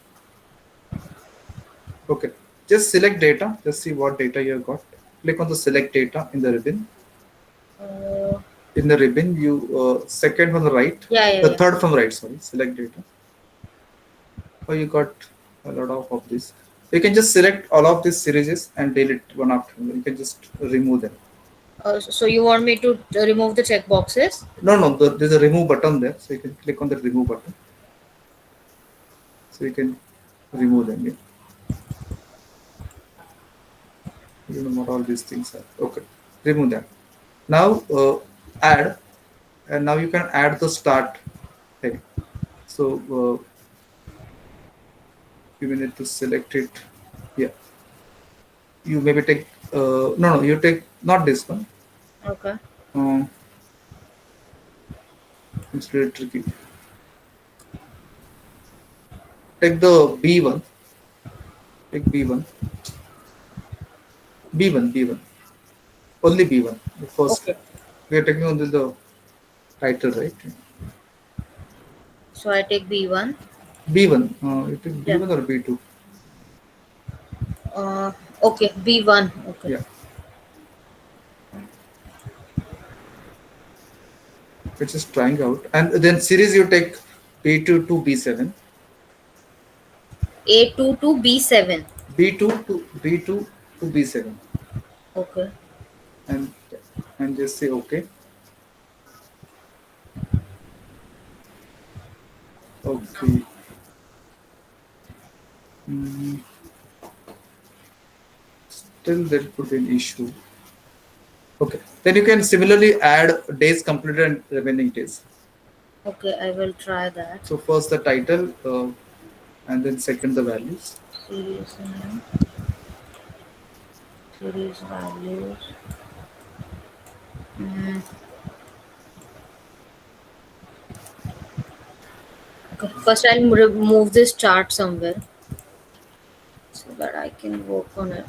Okay, just select data. Just see what data you have got. Click on the select data in the ribbon. In the ribbon, you second from the right. Yeah. The third from the right. Sorry, select data. Oh, you got a lot of this. You can just select all of these series and delete one after another. You can just remove them. So you want me to remove the check boxes? No, there's a remove button there, so you can click on the remove button. So you can remove them. Yeah. You know what all these things are. Okay, remove that. Now add, and now you can add the start thing. So you will need to select it. Yeah. You maybe take no, you take not this one. Okay. It's very tricky. Take the B1. Take B1. B1. Only B1. The first. Okay. We are taking only the title, right? So I take B1. B1. You take Yeah. B1 or B2? Okay, B1. Okay. Yeah. It's just trying out. And then series you take B2 to B7. A2 to B7. B2 to B7. Okay. And just say okay. Okay. Mm, Still there could be an issue. Okay. Then you can similarly add days completed and remaining days. Okay, I will try that. So first the title, and then second the values. Series name, series values. Mm. Okay, first I'll remove this chart somewhere so that I can work on it.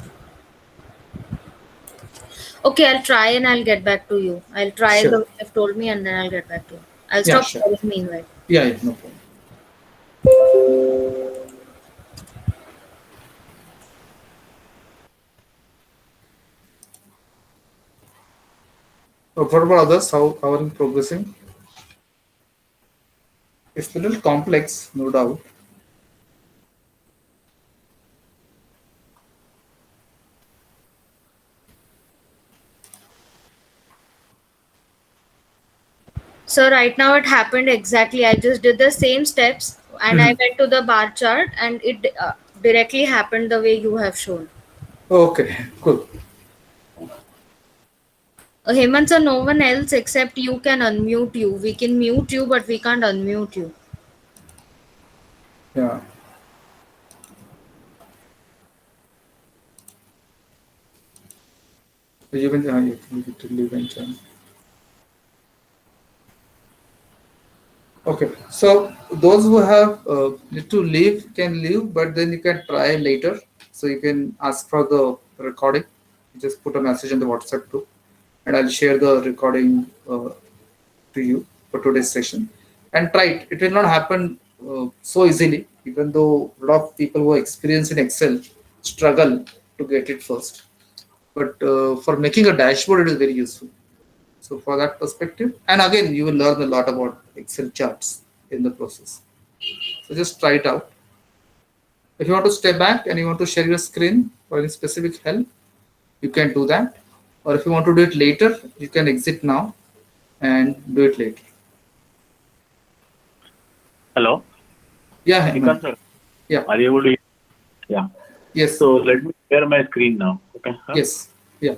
Okay, I'll try and I'll get back to you. I'll try the Sure. way you've told me and then I'll get back to you. I'll Yeah, stop sure. sharing meanwhile. Yeah, yeah, no problem. What about others? How are you progressing? It's a little complex, no doubt. So right now it happened exactly. I just did the same steps and I went to the bar chart and it directly happened the way you have shown. Okay, cool. Hemant sir, no one else except you can unmute you. We can mute you, but we can't unmute you. Yeah. Even you get to leave and join. Okay, so those who have need to leave can leave, but then you can try later. So you can ask for the recording. Just put a message in the WhatsApp group, and I'll share the recording to you for today's session. And try it. It will not happen so easily, even though a lot of people who are experienced in Excel struggle to get it first. But for making a dashboard, it is very useful. So for that perspective, and again, you will learn a lot about Excel charts in the process. So just try it out. If you want to step back and you want to share your screen for any specific help, you can do that. Or if you want to do it later, you can exit now and do it later. Hello, Yeah, Nikant Hemant. sir. Yeah. Are you able to hear? Yeah. Yes. So let me share my screen now. Okay. Huh? Yes. Yeah.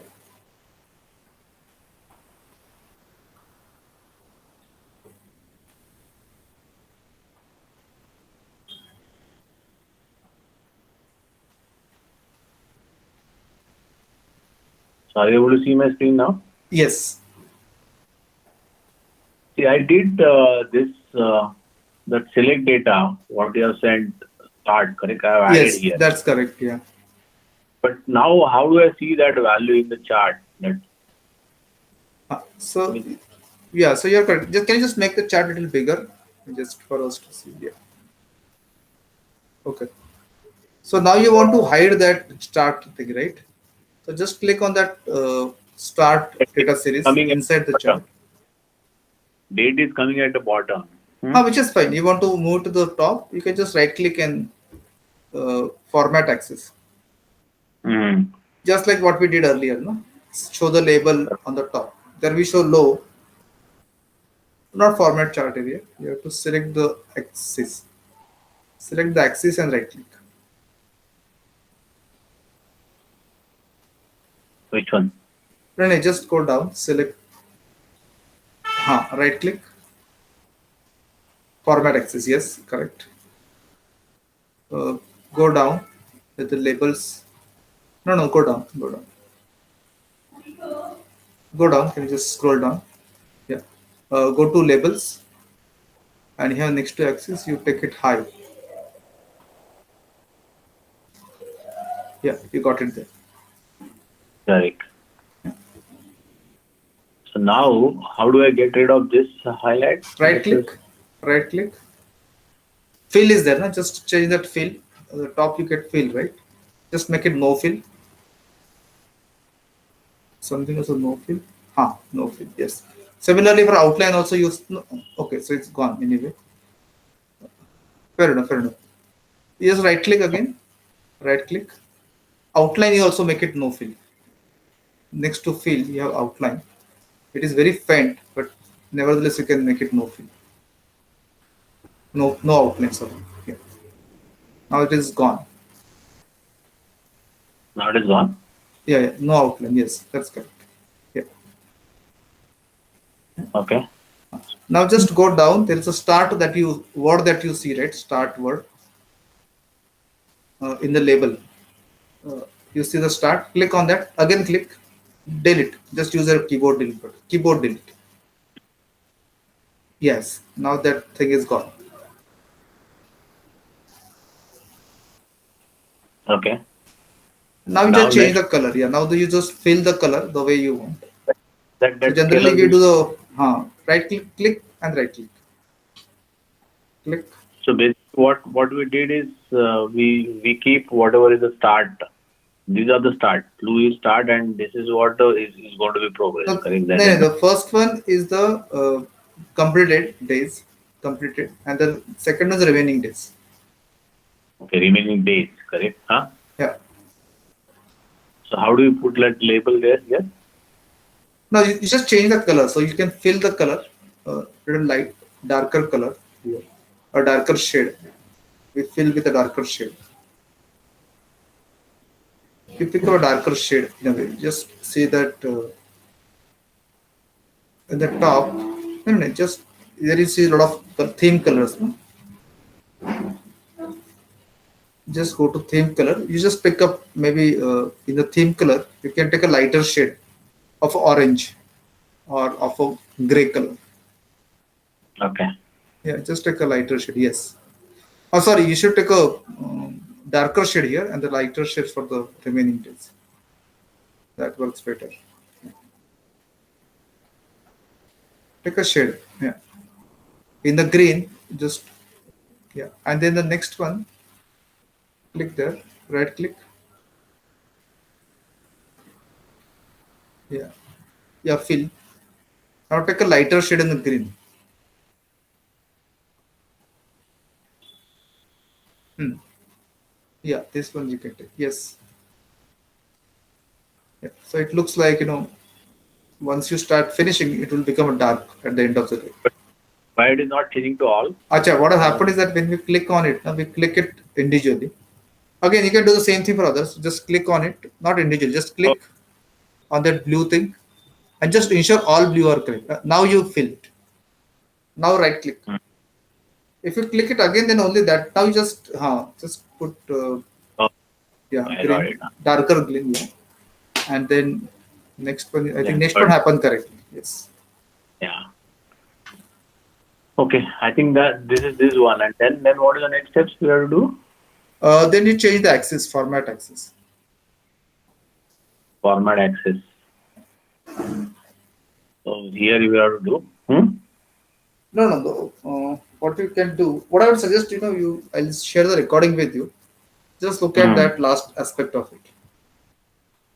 So are you able to see my screen now? Yes. See, I did this that select data what you have sent start correct. I have added Yes, here. that's correct. Yeah. But now how do I see that value in the chart? That So yeah, so you're correct. Just can you just make the chart a little bigger, just for us to see? Yeah. Okay. So now you want to hide that start thing, right? So just click on that start data series coming at inside the the chart. bottom. Date is coming at the bottom. Which is fine. You want to move to the top, you can just right click and format axis. Just like what we did earlier, no? Show the label on the top. There we show low, not format chart area. You have to select the axis. Select the axis and right click. Which one? Then just go down, select, right click, format axis. Yes, correct. Go down with the labels. No, go down, go down. Go down, can you just scroll down? Yeah. Go to labels, and here next to axis, you take it high. Yeah, you got it there. Correct. So now how do I get rid of this highlight? Right click, right click. Fill is there, no? Just change that fill. At the top you get fill, right? Just make it no fill. Something also no fill. No fill. Yes. Similarly for outline also use. No. Okay, so it's gone anyway. Fair enough. Fair enough. You just right click again. Right click. Outline you also make it no fill. Next to fill you have outline. It is very faint, but nevertheless you can make it no fill. No outlines of it. Yeah. Now it is gone. Now it is gone. Yeah, no outline. Yes, that's correct. Yeah. Okay. Now just go down. There is a start word that you see, right? Start word in the label. You see the start. Click on that. Again, click. Delete. Just use a keyboard delete button. Keyboard delete. Yes. Now that thing is gone. Okay. Now you Now just change let's- the color. Yeah. Now you just fill the color the way you want. That So generally scalar we will- do the right click and right click. Click. So basically, what we did is we keep whatever is the start. These are the start. Blue is start, and this is what is going to be progress. No, Correct? no, That is the first one is the completed days completed, and the second is remaining days. okay. Remaining days. Correct? Huh? Yeah. So how do you put that label there? Yes. Now you just change the color, so you can fill the color, little light, darker color here, or darker shade. We fill with a darker shade. You pick up a darker shade in a way. Just see that at the top. No, just there you see a lot of theme colors. No? Just go to theme color. You just pick up maybe in the theme color. You can take a lighter shade of orange or of a gray color. Okay. Yeah, just take a lighter shade. Yes. Oh, sorry. You should take a darker shade here and the lighter shade for the remaining days. That works better. Take a shade. Yeah. In the green, just yeah. And then the next one, click there. Right click. Yeah. Yeah. Fill. Now take a lighter shade in the green. Yeah, this one you can take. Yes. Yeah. So it looks like, once you start finishing, it will become a dark at the end of the day. Why it is not changing to all? Acha, what has happened is that when we click on it, now we click it individually. Again, you can do the same thing for others. Just click on it, not individually, just click on that blue thing and just ensure all blue are correct. Now you fill it. Now right click. If you click it again, then only that. Now you just put Oh, I got green, it. darker green, yeah. And then next one, I think Yeah, next but- one happened correctly. Yes. Yeah. Okay. I think that this is this one, and then what is the next steps we have to do? Then you change the axis, format axis. Format access. So here we have to do. No. What you can do, what I would suggest, I'll share the recording with you. Just look at that last aspect of it.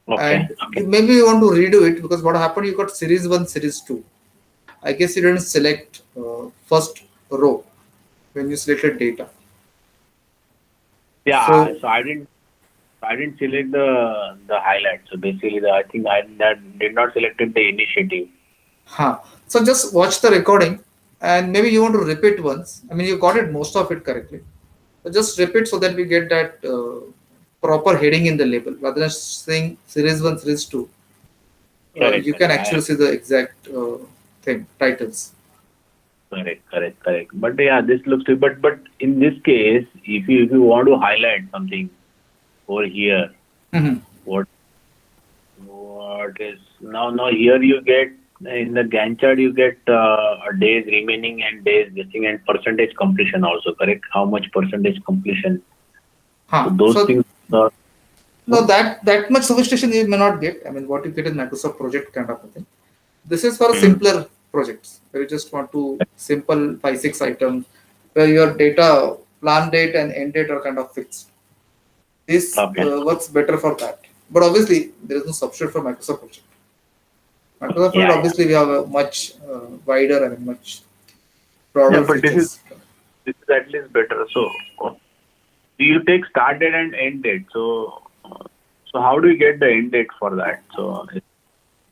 Okay. And Okay. maybe you want to redo it because what happened, you got series 1, series 2. I guess you didn't select first row when you selected data. Yeah. So- So I didn't select the highlight. So basically, I think I did not select the initiative. So just watch the recording and maybe you want to repeat once. I mean, you got it most of it correctly. So just repeat so that we get that proper heading in the label rather than saying series 1, series 2. Correct, You can correct. actually see the exact titles. Correct. But yeah, this looks good. But in this case, if you want to highlight something over here, Mhm. what is now here you get in the Gantt chart you get days remaining and days missing and percentage completion also, correct? How much percentage completion? So those So things are no, that much sophistication you may not get. I mean, what you get is Microsoft project kind of a thing. This is for simpler projects where you just want to simple 5-6 items where your data plan date and end date are kind of fixed. This Okay. works better for that. But obviously, there is no substitute for Microsoft project. Microsoft project, Yeah. obviously, we have a much wider and much broader Yeah, but this features. is at least better. So you take start date and end date. So how do you get the end date for that? So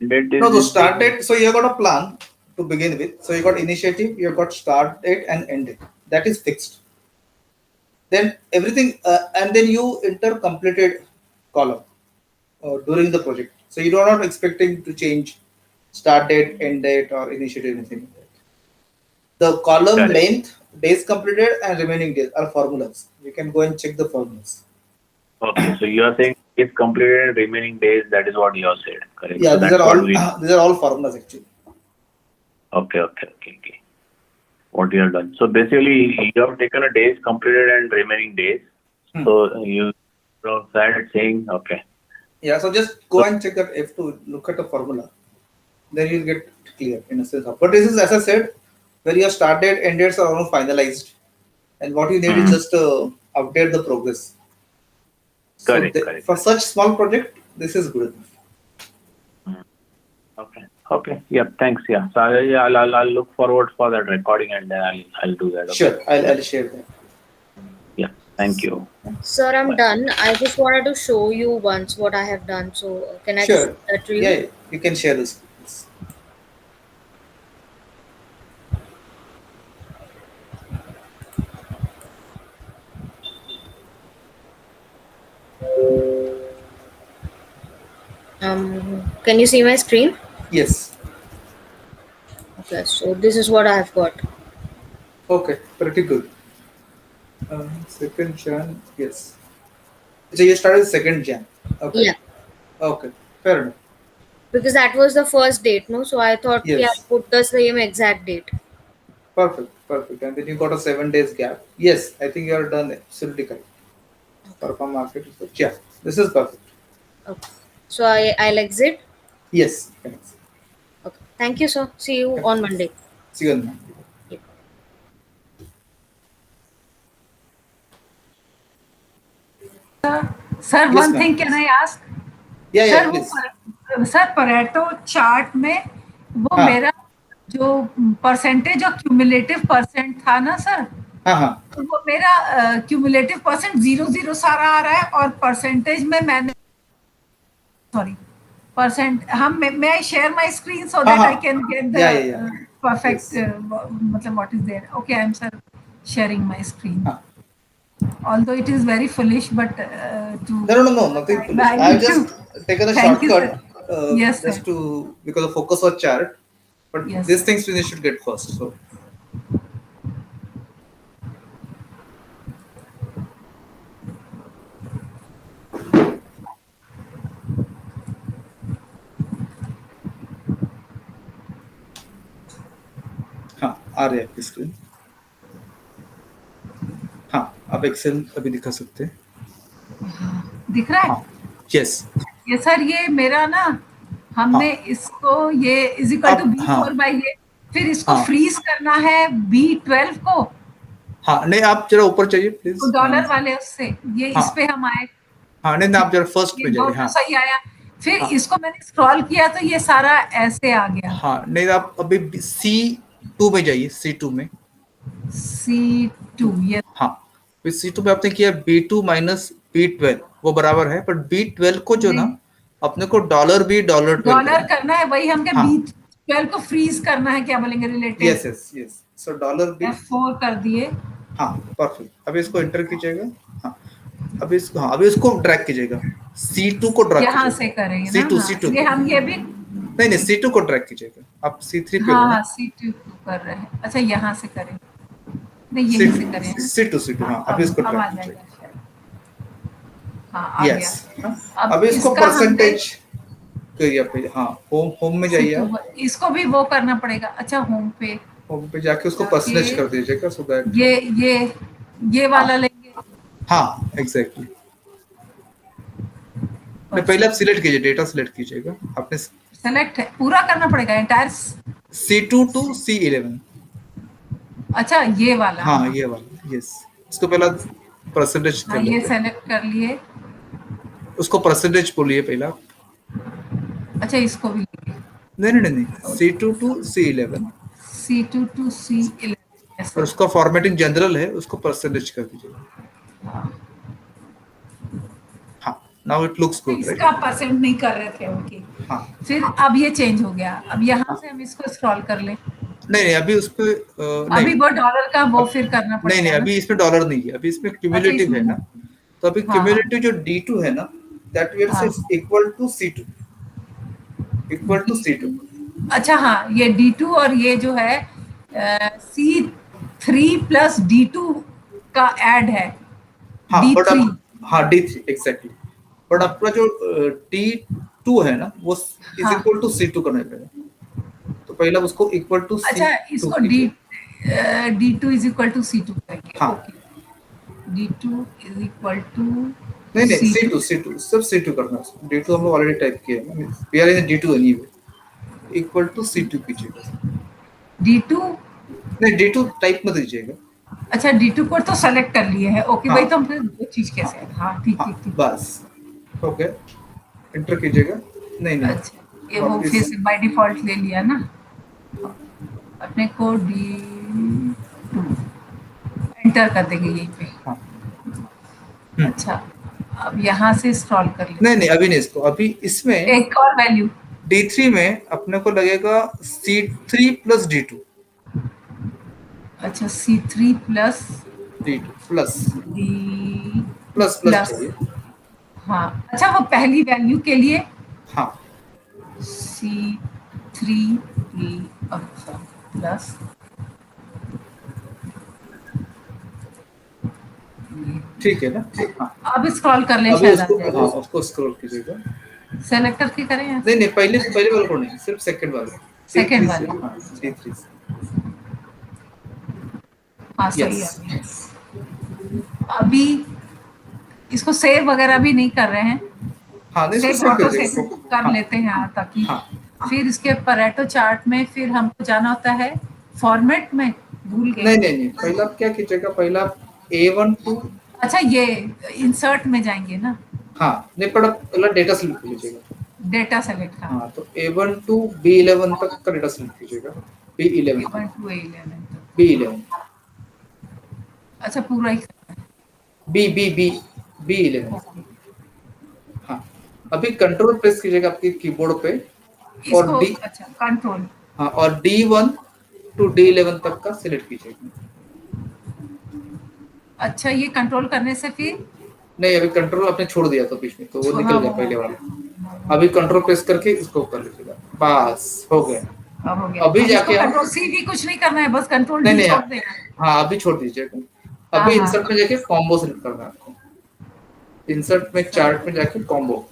end date is No, the start date. So you have got a plan to begin with. So you got initiative, you have got start date and end date. that is fixed. Then everything, and then you enter completed column during the project. So you are not expecting to change start date, end date, or initiative, anything. The column Correct. length, days completed, and remaining days are formulas. You can go and check the formulas. Okay, so you are saying if completed remaining days, that is what you have said, correct? Yeah, So these that's are what all these are all formulas actually. Okay. What you have done. So basically, you have taken a days completed and remaining days. So you started saying, okay. Yeah, so just go and check that F2, look at the formula. Then you'll get clear in a sense. But this is, as I said, when your start date, end dates are almost finalized. And what you need is just update the progress. So Correct. for such small project, this is good enough. Okay. Yeah. Thanks. Yeah. So I'll look forward for that recording and then I'll do that. Okay? Sure, I'll share that. Yeah. Thank you. Sir, I'm done. I just wanted to show you once what I have done. So can I just Sure. send that to you? Yeah, you can share this. Can you see my screen? Yes. Okay, so this is what I have got. Okay, pretty good. Second Jan, yes. So you started second Jan. Okay. Yeah, Okay, fair enough. because that was the first date, no? So I thought, yeah, Yes. put the same exact date. Perfect. And then you got a 7 days gap. Yes, I think you are done absolutely correct. Perform market research. Yeah, this is perfect. Okay. So I'll exit. Yes. Thanks. Okay. Thank you, sir. See you on Monday. See you on Monday. Sir Yes, one ma'am. Thing can I ask Yeah, sir please. वो sir Pareto chart में वो हाँ. मेरा जो percentage और cumulative percent था ना sir, हाँ. तो वो मेरा क्यूमुलेटिव परसेंट 0 सारा आ रहा है और परसेंटेज में मैंने परसेंट हम मैं I share my screen so that हाँ. I can get the Yeah. Perfect Yes. मतलब what is there. Okay, I am sir sharing my screen. हाँ. Although it is very foolish, but to No, nothing foolish. I I've need just taken a Thank you, shortcut. Yes, just sir. to because the focus was chart, but Yes, these sir. things we should get first. So हाँ आ रही है आपकी screen. हाँ, आप Excel अभी दिखा सकते हैं. दिख रहा है. हाँ. Yes. ये सर ये मेरा ना हमने इसको ये is equal to B4 bye ये फिर इसको हाँ. फ्रीज करना है B12 को हाँ नहीं, आप जरा ऊपर चाहिए प्लीज. डॉलर वाले उससे ये हाँ. इस पे हम आए. हाँ नहीं, आप जरा फर्स्ट ये पे दो जाइए. तो हाँ. सही आया. फिर हाँ. इसको मैंने स्क्रॉल किया तो ये सारा ऐसे आ गया. हाँ नहीं, आप अभी C2 में जाइए. C2 में. C2 ये. हाँ, फिर C2 में आपने किया B2 माइनस B12 वो बराबर है, पर B12 को जो ना अपने को $B $12 करना है, वही हम क्या हाँ. B12 को फ्रीज करना है, क्या बोलेंगे रिलेटेड. यस. सो $B. F4 कर दिए. हाँ परफेक्ट. अभी इसको एंटर कीजिएगा. हाँ अभी इसको ड्रैग कीजिएगा. C2 को ड्रैग यहाँ से करेंगे ना. C2 ये हम ये भी नहीं C2 को ड्रैग कीजिएगा. आप C3 पे हाँ C2 कर रहे हैं. अच्छा यहाँ से करें. नहीं यहीं से करें. C2 हाँ. अभी इसको अब आ ड्रैग जाएगा कीजिएगा. शायद. हाँ आ यस. गया. अभी इसको इसका परसेंटेज करिए पे. हाँ होम में जाइए. आप इसको भी वो करना पड़ेगा. अच्छा होम पे जाके उसको परसेंटेज कर दीजिएगा सो दैट ये वाला लेंगे. हाँ एग्जैक्टली. पहले आप सिलेक्ट कीजिए, डेटा सिलेक्ट कीजिएगा. आपने सेलेक्ट है, पूरा करना पड़ेगा एंटायर. C2 to C11. अच्छा ये वाला. हाँ ये वाला. यस. इसको पहला परसेंटेज कर ये लेते. सेलेक्ट कर लिए. उसको परसेंटेज बोलिए पहला. अच्छा इसको भी नहीं C2 to C11. C2 to C11. और उसका फॉर्मेटिंग जनरल है, उसको परसेंटेज कर दीजिएगा. हाँ now it looks good right. इसका परसेंट नहीं कर रहे थे. ओके. हाँ फिर अब ये चेंज हो गया. अब यहाँ से हम इसको स्क्रॉल कर लें. नहीं नहीं अभी उस पे अभी नहीं वो डॉलर का वो फिर करना पड़ेगा नहीं ना? अभी इसमें डॉलर नहीं है, अभी इसमें क्यूमुलेटिव इसमें है ना, तो अभी हाँ, क्यूमुलेटिव जो D2 है ना, दैट वी आर हाँ। Equal to C2, equal to C2। अच्छा हाँ, ये D2 और ये जो है C3 प्लस D2 का ऐड है, हाँ बट D3। हाँ D3 एग्जैक्टली, बट आपका जो D2 है ना वो इज हाँ। इक्वल टू C2 करना पड़ेगा, तो पहले उसको इक्वल टू अच्छा, इसको D2 is equal to C2 करेंगे। हाँ। Okay, D2 is equal to नहीं नहीं C2 सब C2 करना है, D2 हम लोग ऑलरेडी टाइप किया है, we are in D2 anyway, equal to C2 कीजिएगा। D2। नहीं D2 टाइप मत दीजिएगा। अच्छा, D2 को तो सेलेक्ट कर लिए है। ओके हाँ। भाई, तो हम फिर वो चीज कैसे है? हाँ ठीक हाँ ठीक ठीक। बस हो गया, एंटर कीजिएगा। नहीं नहीं अच्छा, ये वो फिर से बाय डिफॉल्ट ले लिया ना अपने को। D2 एंटर कर देंगे यहीं पे। हाँ। अच्छा, अब यहाँ से स्क्रॉल कर लेते नहीं नहीं अभी नहीं, इसको अभी इसमें एक और वैल्यू। D3 में अपने को लगेगा C3 प्लस D2, अच्छा, C3 plus D2 plus D plus plus. चाहिए। हाँ, अच्छा वो पहली वैल्यू के लिए हाँ C3 अच्छा प्लस ठीक है ना। हाँ अब स्क्रॉल कर ले, अभी शायद आ उसको, जाए। हाँ उसको स्क्रॉल कीजिएगा। सेलेक्ट करके करें या नहीं नहीं पहले वाले को नहीं, सिर्फ सेकंड वाले, सेकंड C3 वाले? से, हाँ C3 से। हाँ सही Yes. है। अभी इसको सेव वगैरह भी नहीं कर रहे हैं, हाँ नहीं इसको सेव सेव ऑटो कर से दीजिए। कर हाँ, लेते हैं हाँ, ताकि हाँ। फिर इसके परेटो चार्ट में फिर हमको जाना होता है फॉर्मेट में, भूल गए। नहीं नहीं नहीं पहला आप क्या कीजिएगा, पहला आप A1 टू, अच्छा ये इंसर्ट में जाएंगे ना, हाँ नहीं पहला डेटा सिलेक्ट कीजिएगा। डेटा सेलेक्ट का। हाँ तो A1 टू B11 तक का डेटा सिलेक्ट कीजिएगा, B11 A1 to A11 तक। B11 अच्छा पूरा ही। B11। हाँ अभी कंट्रोल प्रेस कीजिएगा आपके कीबोर्ड पे, और इसको D, अच्छा कंट्रोल। हाँ और D1 टू D11 तक का सिलेक्ट कीजिएगा। अच्छा, ये कंट्रोल करने से फिर नहीं अभी कंट्रोल आपने छोड़ दिया था बीच में, तो वो हाँ, निकल गया वो- पहले वाला। अभी कंट्रोल प्रेस करके इसको कर लीजिएगा, बस हो गया। अब हो गया। अभी अब जाके इसको आप- कंट्रोल सी भी कुछ नहीं करना है, बस कंट्रोल नहीं डी नहीं छोड़ देना है। हाँ अभी छोड़ दीजिएगा। हाँ, अभी हाँ। इंसर्ट में जाके कॉम्बो सिलेक्ट करना है आपको, इंसर्ट में चार्ट में जाके कॉम्बो।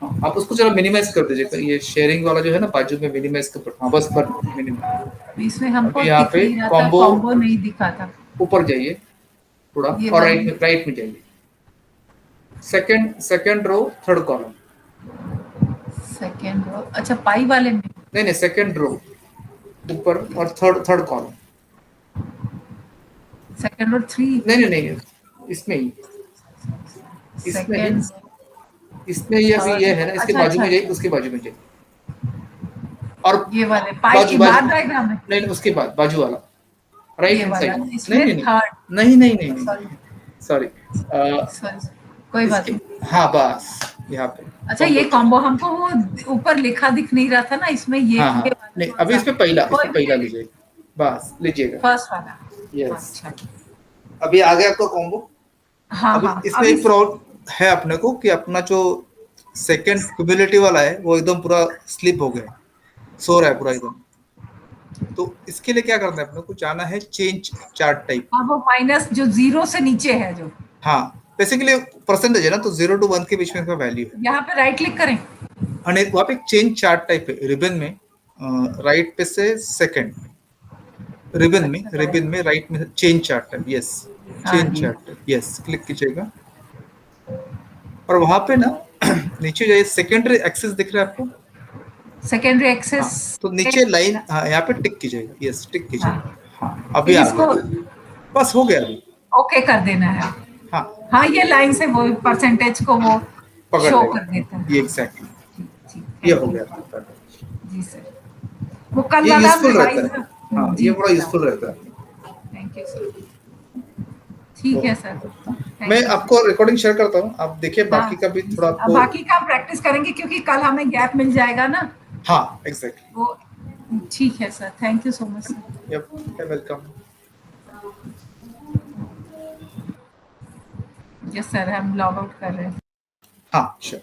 हाँ, आप उसको जरा मिनिमाइज कर दीजिएगा, ये शेयरिंग वाला जो है ना बाजू में मिनिमाइज कर, हाँ बस पर मिनिमाइज। इसमें हमको अभी यहाँ दिख पे नहीं रहा था, combo- कॉम्बो नहीं दिखा था। ऊपर जाइए थोड़ा ये और वाली- राइट में जाइए, second row third column. Second row, अच्छा पाई वाले में। नहीं सेकंड रो ऊपर और थर्ड कॉलम। सेकेंड रो 3। नहीं इसमें ही, सेकेंड इसमें ये अभी ये है ना, इसके अच्छा, बाजू में अच्छा, जाइए, उसके बाजू में जाइए, और ये वाले पाई की बाजू- बाद डायग्राम में। नहीं उसके बाद बाजू वाला राइट ये हैंड वाला, साइड। इसमें थर्ड। नहीं सॉरी सॉरी सॉरी, कोई बात नहीं। हाँ बस यहाँ पे। अच्छा, ये कॉम्बो हमको वो ऊपर लिखा दिख नहीं रहा था ना, इसमें ये हाँ ये वाला नहीं थोड़ा अभी सा- इसमें पहला लीजिए, बस लीजिएगा। फर्स्ट वाला। यस अच्छा अभी आ गया आपका कॉम्बो। हाँ अभी हाँ, इसमें एक प्रॉब्लम है अपने को कि अपना जो सेकंड क्यूमुलेटिव वाला है वो एकदम पूरा स्लिप हो गया, सो रहा है पूरा एकदम। तो इसके लिए क्या करना है, अपने को जाना है चेंज चार्ट टाइप। हाँ, वो माइनस जो 0 से नीचे है जो, हाँ बेसिकली परसेंटेज है ना, तो 0 to 1 के बीच में इसका वैल्यू है। यहाँ पे राइट क्लिक करें। और वहाँ पे चेंज चार्ट टाइप है रिबन में, राइट पे से सेकंड रिबन में राइट में change chart type, yes change chart type, yes click कीजिएगा। और वहाँ पे ना नीचे जाइए, सेकेंडरी एक्सेस दिख रहा है आपको, सेकेंडरी एक्सेस। हाँ, तो नीचे लाइन, हाँ यहाँ पे टिक कीजिएगा, यस टिक कीजिएगा। हाँ अभी आ इसको गया, बस हो गया अभी। ओके कर देना है। हाँ हाँ, ये लाइन से वो परसेंटेज को वो पकड़ शो लेगा। कर देता है। ये एग्जैक्टली ठीक, ये thank हो you। गया। जी सर, वो कल ये वाला यूजफुल रहता रिवाइज। है, हाँ ये बड़ा यूजफुल रहता है। Thank you sir. ठीक है सर, Thank मैं you। आपको रिकॉर्डिंग शेयर करता हूँ, आप देखिए हाँ। बाकी का भी थोड़ा अब आपको। बाकी का हम प्रैक्टिस करेंगे क्योंकि कल हमें गैप मिल जाएगा ना, हाँ एग्जैक्टली वो ठीक है sir, thank you so much sir. Yep, you're welcome. Yes sir, हम लॉग आउट कर रहे हैं। हाँ, sure.